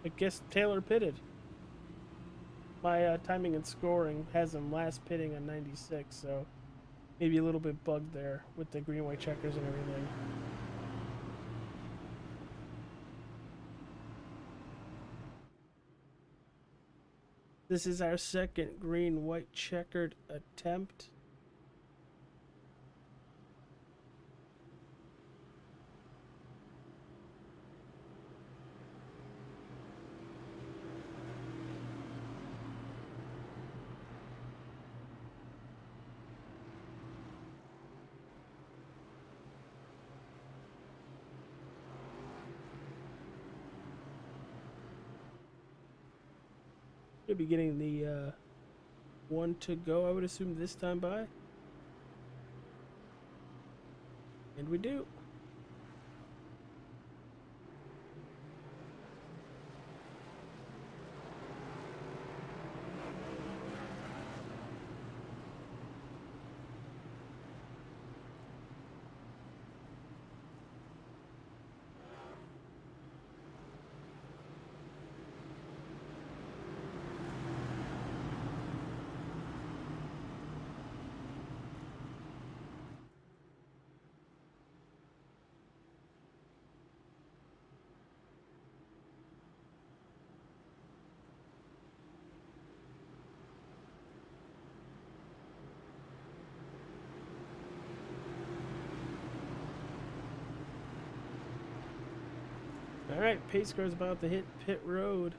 I guess Taylor pitted. My timing and scoring has him last pitting on 96, so maybe a little bit bugged there with the green-white checkers and everything. This is our second green-white checkered attempt. Should be getting the one to go, I would assume, this time by. And we do. Alright, pace car is about to hit pit road.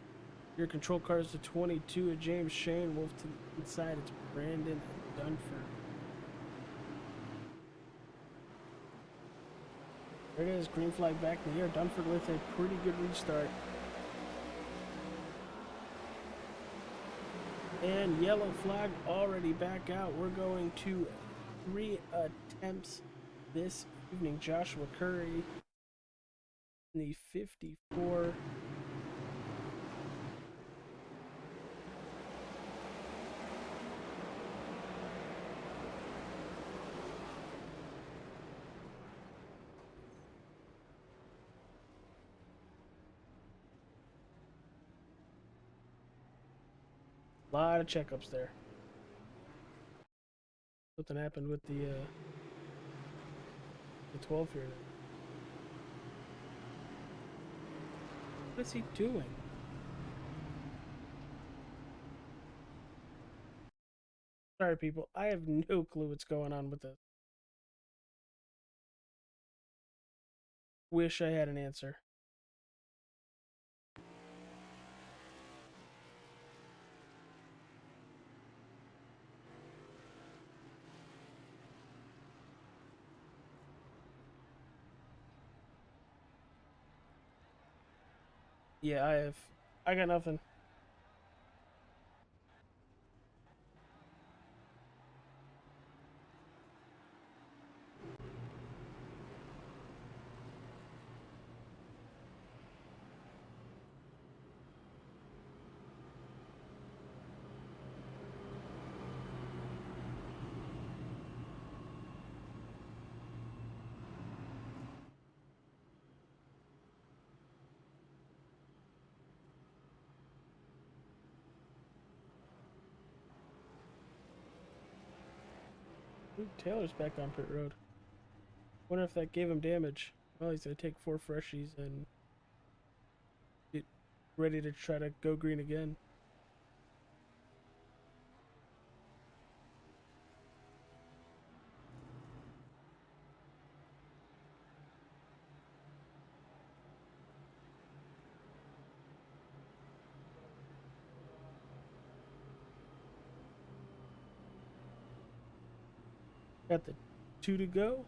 Your control car is the 22 of James Shane. Wolf to the inside, it's Brandon Dunford. There it is, green flag back in the air. Dunford with a pretty good restart. And yellow flag already back out. We're going to 3 attempts this evening. Joshua Curry in the 54. A lot of checkups there. Something happened with the 12 here. What is he doing? Sorry, people. I have no clue what's going on with this. Wish I had an answer. Yeah, I got nothing. Ooh, Taylor's back on pit road. Wonder if that gave him damage. Well, he's gonna take 4 freshies and get ready to try to go green again. Got the 2 to go.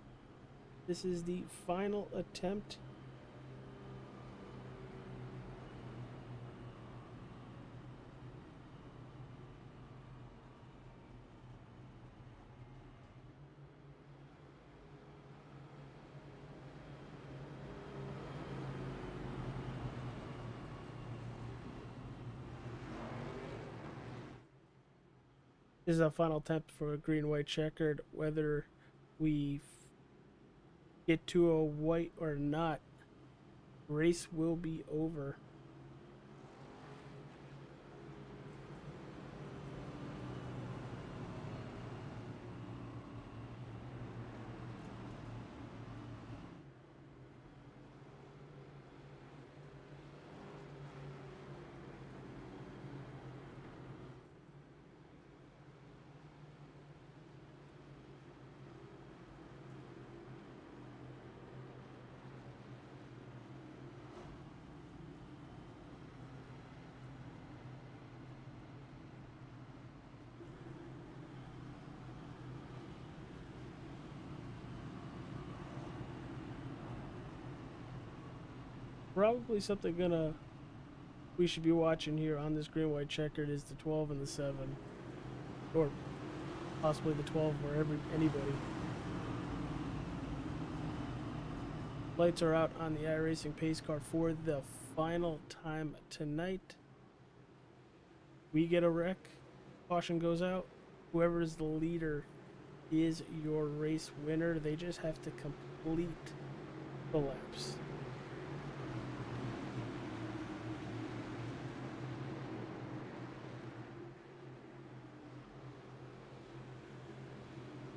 This is the final attempt. This is our final attempt for a green-white checkered. Whether we get to a white or not, race will be over. Probably something we should be watching here on this green white checkered is the 12 and the 7, or possibly the 12 or anybody. Lights are out on the iRacing pace car for the final time tonight. We get a wreck, caution goes out. Whoever is the leader is your race winner. They just have to complete the laps.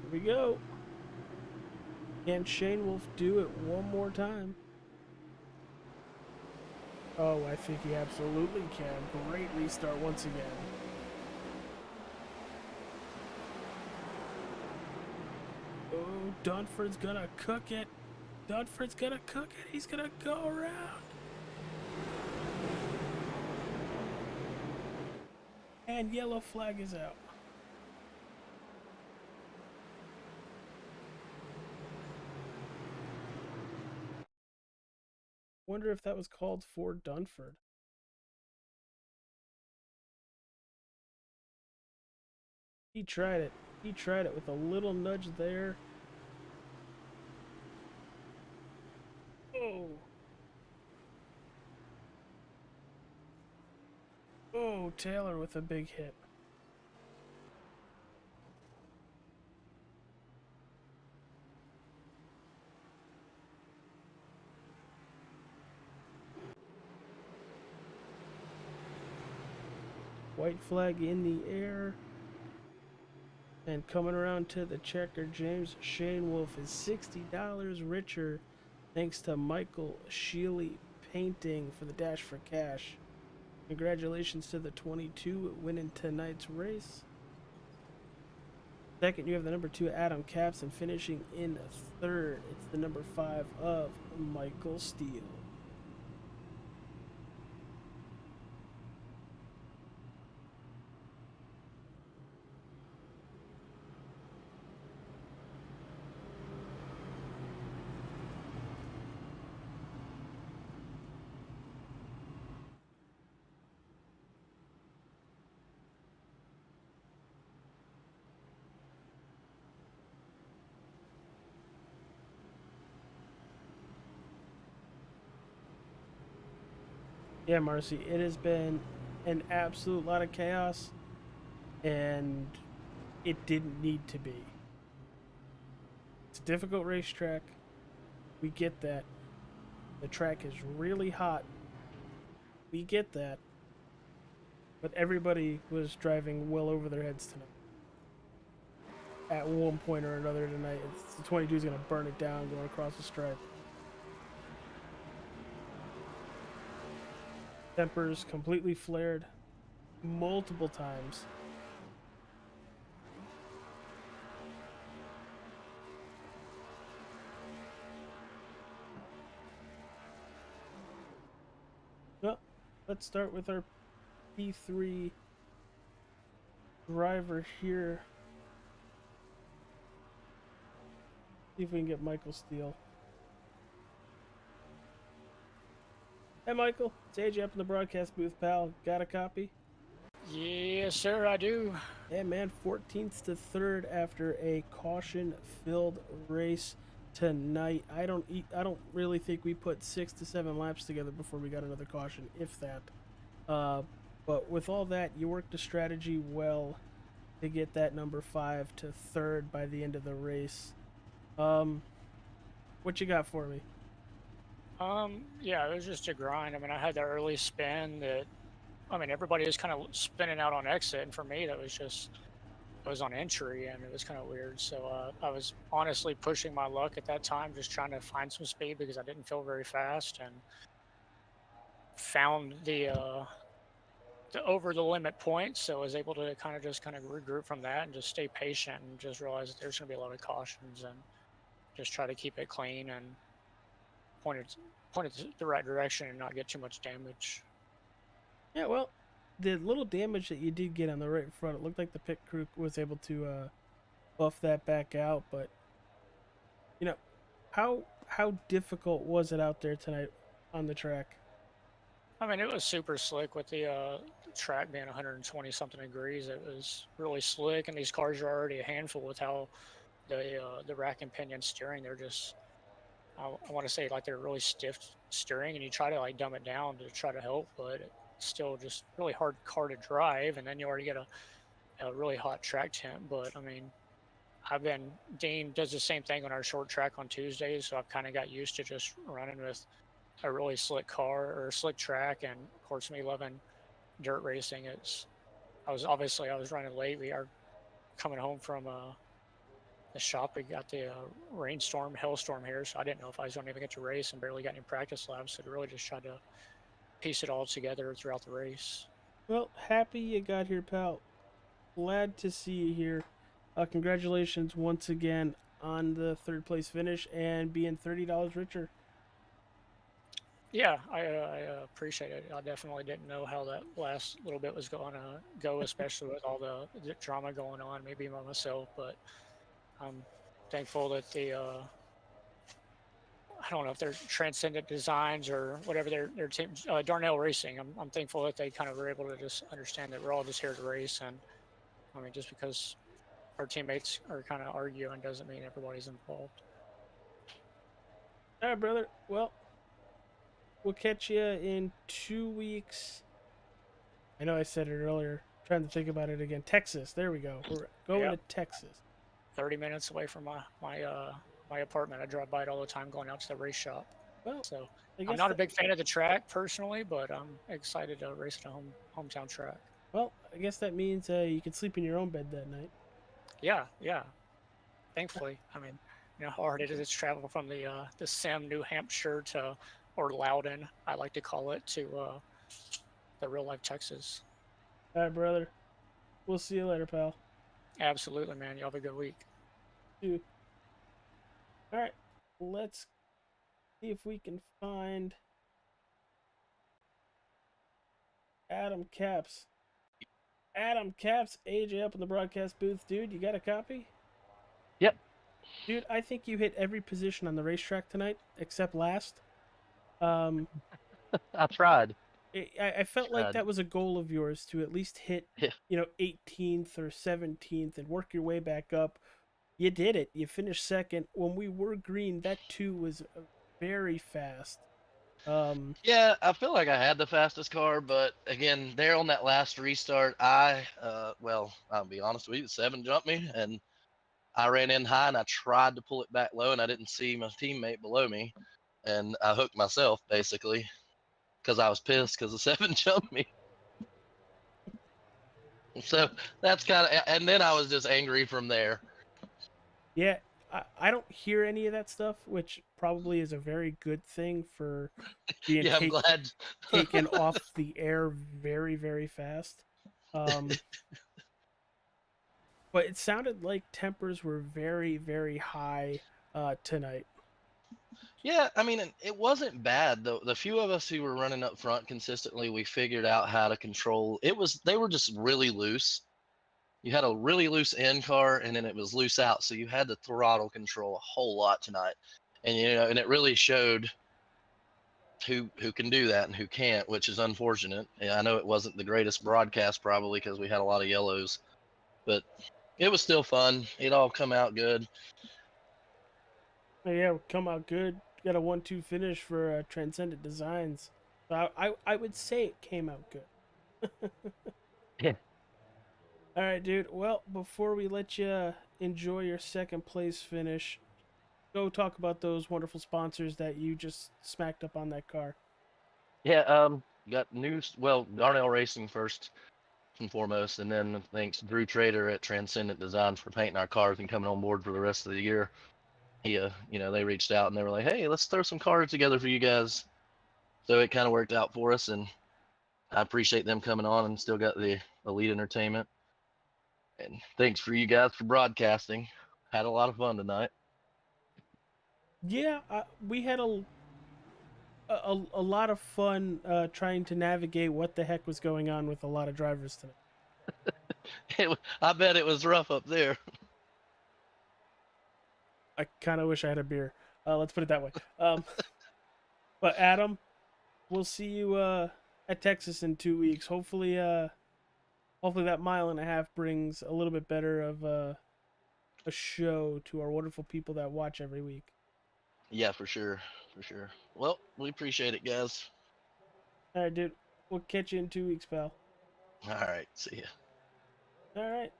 Here we go. Can Shane Wolf do it one more time? Oh, I think he absolutely can. Great restart once again. Oh, Dunford's gonna cook it. Dunford's gonna cook it. He's gonna go around. And yellow flag is out. Wonder if that was called for Dunford. He tried it. He tried it with a little nudge there. Oh. Oh, Taylor with a big hit. White flag in the air. And coming around to the checker, James Shane Wolf is $60 richer thanks to Michael Scheele painting for the Dash4Cash. Congratulations to the 22 winning tonight's race. Second, you have the number 2 Adam Caps, and finishing in third, it's the number 5 of Michael Steele. Yeah, Marcy, it has been an absolute lot of chaos, and it didn't need to be. It's a difficult racetrack. We get that. The track is really hot. We get that. But everybody was driving well over their heads tonight. At one point or another tonight. The 22 is going to burn it down going across the stripe. Tempers completely flared multiple times. Well, let's start with our P3 driver here. See if we can get Michael Steele. Hey, Michael. It's AJ up in the broadcast booth, pal. Got a copy? Yes, sir, I do. Yeah, man. 14th to 3rd after a caution-filled race tonight. I don't really think we put 6 to 7 laps together before we got another caution, if that. But with all that, you worked the strategy well to get that number 5 to 3rd by the end of the race. What you got for me? Yeah, it was just a grind. I mean, I had the early spin that, I mean, everybody was kind of spinning out on exit, and for me, that was just, it was on entry, and it was kind of weird. So I was honestly pushing my luck at that time, just trying to find some speed because I didn't feel very fast, and found the over the limit point, so I was able to kind of regroup from that and just stay patient and just realize that there's going to be a lot of cautions and just try to keep it clean and point it the right direction and not get too much damage. Yeah, well, the little damage that you did get on the right front, it looked like the pit crew was able to buff that back out. But you know, how difficult was it out there tonight on the track? I mean, it was super slick with the track being 120 something degrees. It was really slick, and these cars are already a handful with how the rack and pinion steering. They're just, I want to say, like, they're really stiff steering, and you try to like dumb it down to try to help, but it's still just really hard car to drive. And then you already get a really hot track temp. But I mean, Dean does the same thing on our short track on Tuesdays, so I've kind of got used to just running with a really slick car or slick track. And of course, me loving dirt racing, I was running late. We are coming home from the shop. We got the hailstorm here, so I didn't know if I was going to even get to race and barely got any practice laps. So to really just try to piece it all together throughout the race. Well, happy you got here, pal. Glad to see you here. Congratulations once again on the 3rd place finish and being $30 richer. Yeah, I appreciate it. I definitely didn't know how that last little bit was going to go, especially with all the drama going on, maybe by myself. But I'm thankful that I don't know if they're Transcendent Designs or whatever their team, Darnell Racing. I'm thankful that they kind of were able to just understand that we're all just here to race. And I mean, just because our teammates are kind of arguing doesn't mean everybody's involved. All right, brother. Well, we'll catch you in 2 weeks. I know I said it earlier. I'm trying to think about it again. Texas. There we go. We're going to Texas. 30 minutes away from my apartment. I drive by it all the time going out to the race shop. Well, so I'm not a big fan of the track personally, but I'm excited to race at a hometown track. Well, I guess that means you can sleep in your own bed that night. Yeah. Thankfully. I mean, you know how hard it is to travel from the Sim, New Hampshire or Loudon, I like to call it, to the real life Texas. All right, brother. We'll see you later, pal. Absolutely, man. You have a good week. You. All right, let's see if we can find Adam Caps. Adam Caps, AJ up in the broadcast booth. Dude, you got a copy? Yep. Dude, I think you hit every position on the racetrack tonight except last. I tried. I felt like that was a goal of yours to at least hit, 18th or 17th and work your way back up. You did it. You finished 2nd. When we were green, that 2 was very fast. Yeah, I feel like I had the fastest car, but again, there on that last restart, I'll be honest with you, 7 jumped me, and I ran in high, and I tried to pull it back low, and I didn't see my teammate below me, and I hooked myself, basically, because I was pissed because the 7 jumped me. So that's kind of, and then I was just angry from there. Yeah, I don't hear any of that stuff, which probably is a very good thing for being Yeah, I'm glad. taken off the air very, very fast. But it sounded like tempers were very, very high tonight. Yeah, I mean, it wasn't bad though. The few of us who were running up front consistently, we figured out how to control. They were just really loose. you had a really loose in car and then it was loose out, so you had to throttle control a whole lot tonight, and and it really showed who can do that and who can't, which is unfortunate. And I know it wasn't the greatest broadcast probably because we had a lot of yellows, but it was still fun. It all come out good. Yeah, come out good. Got a 1-2 finish for Transcendent Designs. So I would say it came out good. Yeah. All right, dude. Well, before we let you enjoy your second place finish, go talk about those wonderful sponsors that you just smacked up on that car. Yeah, got news. Well, Darnell Racing first and foremost, and then thanks Drew Trader at Transcendent Designs for painting our cars and coming on board for the rest of the year. He, they reached out and they were like, "Hey, let's throw some cars together for you guys." So it kind of worked out for us, and I appreciate them coming on and still got the Elite Entertainment. And thanks for you guys for broadcasting. Had a lot of fun tonight. Yeah, we had a lot of fun trying to navigate what the heck was going on with a lot of drivers tonight. I bet it was rough up there. I kind of wish I had a beer. Let's put it that way. But Adam, we'll see you at Texas in 2 weeks. Hopefully that mile and a half brings a little bit better of a show to our wonderful people that watch every week. Yeah, for sure. For sure. Well, we appreciate it, guys. All right, dude. We'll catch you in 2 weeks, pal. All right. See ya. All right.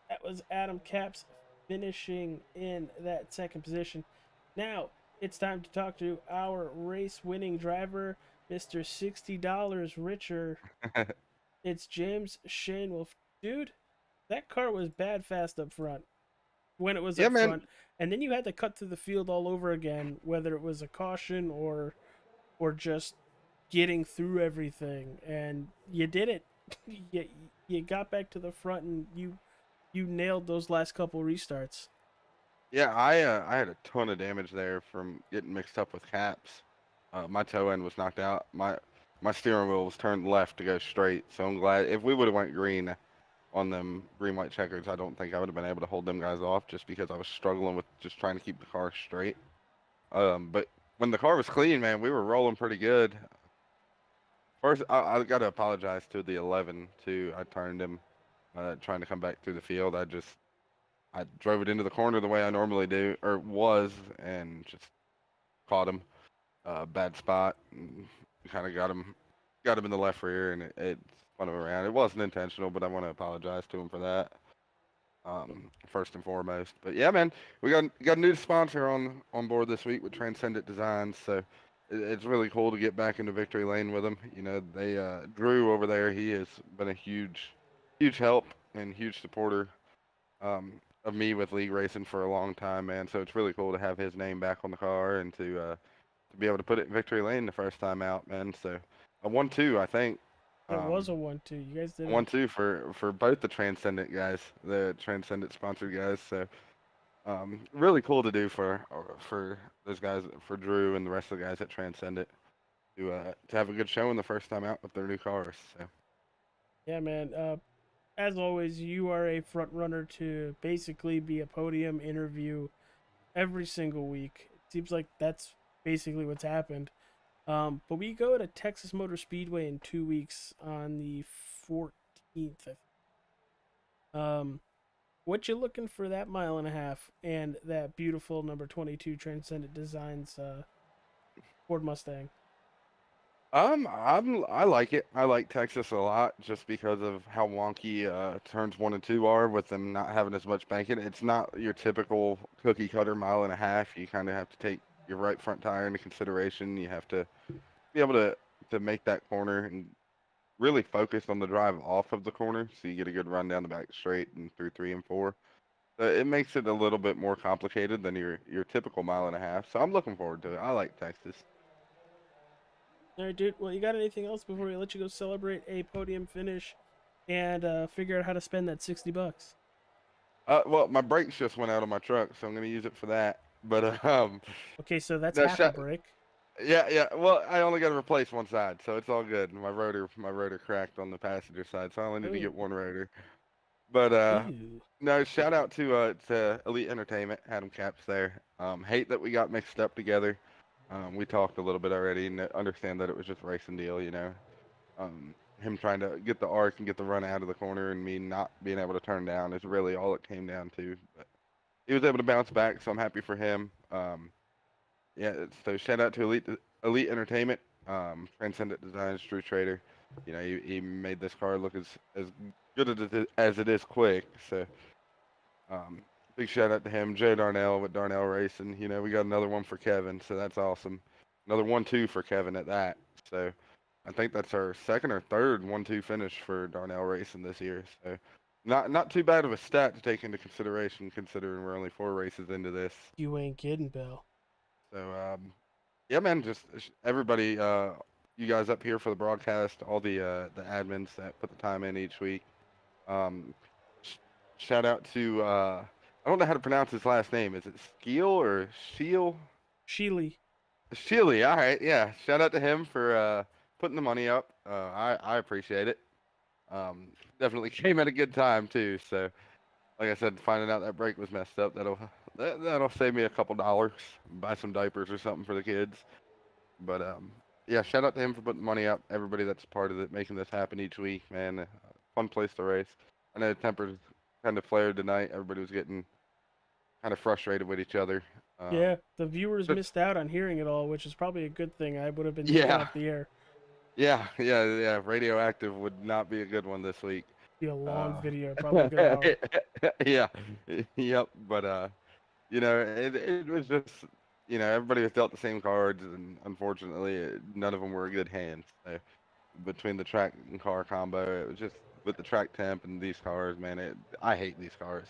That was Adam Capps finishing in that second position. Now, it's time to talk to our race-winning driver, Mr. $60 richer. It's James Shanewolf. Dude, that car was bad fast up front when it was up front. And then you had to cut through the field all over again, whether it was a caution or just getting through everything. And you did it. You got back to the front and you nailed those last couple restarts. Yeah, I had a ton of damage there from getting mixed up with caps. My toe end was knocked out. My steering wheel was turned left to go straight. So I'm glad if we would have went green on them green white checkers, I don't think I would have been able to hold them guys off just because I was struggling with just trying to keep the car straight. But when the car was clean, man, we were rolling pretty good. First, I got to apologize to the 11 too. I turned him trying to come back through the field. I drove it into the corner the way I normally do, or was, and just caught him. Bad spot. Kind of got him in the left rear, and it spun him around. It wasn't intentional, but I want to apologize to him for that. First and foremost. But yeah, man, we got a new sponsor on board this week with Transcendent Designs, so it's really cool to get back into victory lane with them. They Drew over there, he has been a huge help and huge supporter of me with league racing for a long time, man. So it's really cool to have his name back on the car and to be able to put it in victory lane the first time out, man. So a 1-2, I think. It was a 1-2. You guys did 1-2 for both the Transcendent guys, the Transcendent sponsored guys. So really cool to do for those guys, for Drew and the rest of the guys at Transcendent to have a good showing the first time out with their new cars. So yeah, man. As always, you are a front runner to basically be a podium interview every single week. It seems like that's basically what's happened. But we go to Texas Motor Speedway in 2 weeks on the 14th. What you looking for that mile and a half and that beautiful number 22 Transcendent Designs Ford Mustang? I like it. I like Texas a lot just because of how wonky turns 1 and 2 are with them not having as much banking. It's not your typical cookie cutter mile and a half. You kind of have to take your right front tire into consideration. You have to be able to make that corner and really focus on the drive off of the corner so you get a good run down the back straight and through 3 and 4. So it makes it a little bit more complicated than your typical mile and a half. So I'm looking forward to it. I like Texas. All right, dude. Well, you got anything else before we let you go celebrate a podium finish and figure out how to spend that $60? Well, my brakes just went out on my truck, so I'm going to use it for that. But okay, so that's half a brake. Yeah. Well, I only got to replace one side, so it's all good. My rotor cracked on the passenger side, so I only need to get one rotor. But Ew. no, shout out to Elite Entertainment, had them caps there. Hate that we got mixed up together. We talked a little bit already, and understand that it was just a racing deal, you know. Him trying to get the arc and get the run out of the corner, and me not being able to turn down is really all it came down to. But he was able to bounce back, so I'm happy for him. Yeah, so shout out to Elite Entertainment, Transcendent Designs, True Trader. You know, he made this car look as good as it is quick. So, big shout out to him, Jay Darnell with Darnell Racing. You know, we got another one for Kevin, so that's awesome. Another 1-2 for Kevin at that. So, I think that's our second or third 1-2 finish for Darnell Racing this year. So, not too bad of a stat to take into consideration, considering we're only 4 races into this. You ain't kidding, Bill. So, yeah, man, just everybody, you guys up here for the broadcast, all the admins that put the time in each week. Shout out to I don't know how to pronounce his last name. Is it Scheele or Scheele? Scheele. Scheele. All right, yeah. Shout out to him for putting the money up. I appreciate it. Definitely came at a good time too. So, like I said, finding out that brake was messed up, that'll save me a couple dollars, buy some diapers or something for the kids. But yeah, shout out to him for putting money up. Everybody that's part of it, making this happen each week, man. Fun place to race. I know tempers kind of flared tonight. Everybody was getting kind of frustrated with each other. Yeah, the viewers missed out on hearing it all, which is probably a good thing. I would have been taken off the air. Yeah. Radioactive would not be a good one this week. Be a long video, probably a good hour. Yeah, yep. But you know, it was just, you know, everybody dealt the same cards, and unfortunately, none of them were good hands. So, between the track and car combo, it was just with the track temp and these cars, man. I hate these cars.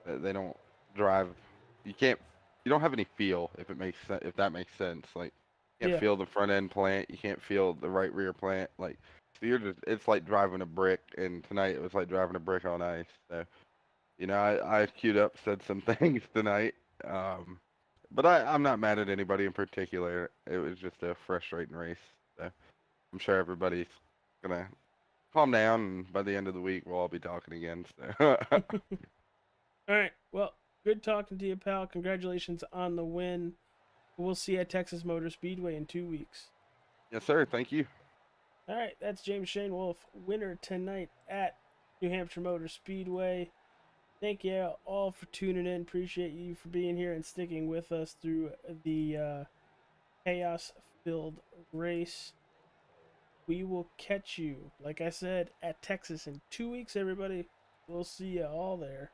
They don't drive. You don't have any feel, if it makes sense. If that makes sense, like you can't feel the front end plant. You can't feel the right rear plant. Like, so it's like driving a brick. And tonight it was like driving a brick on ice. So, you know, I queued up, said some things tonight. But I'm not mad at anybody in particular. It was just a frustrating race. So I'm sure everybody's gonna calm down, and by the end of the week we'll all be talking again. So. All right. Well, good talking to you, pal. Congratulations on the win. We'll see you at Texas Motor Speedway in 2 weeks. Yes, sir. Thank you. All right. That's James Shane Wolf, winner tonight at New Hampshire Motor Speedway. Thank you all for tuning in. Appreciate you for being here and sticking with us through the chaos-filled race. We will catch you, like I said, at Texas in 2 weeks, everybody. We'll see you all there.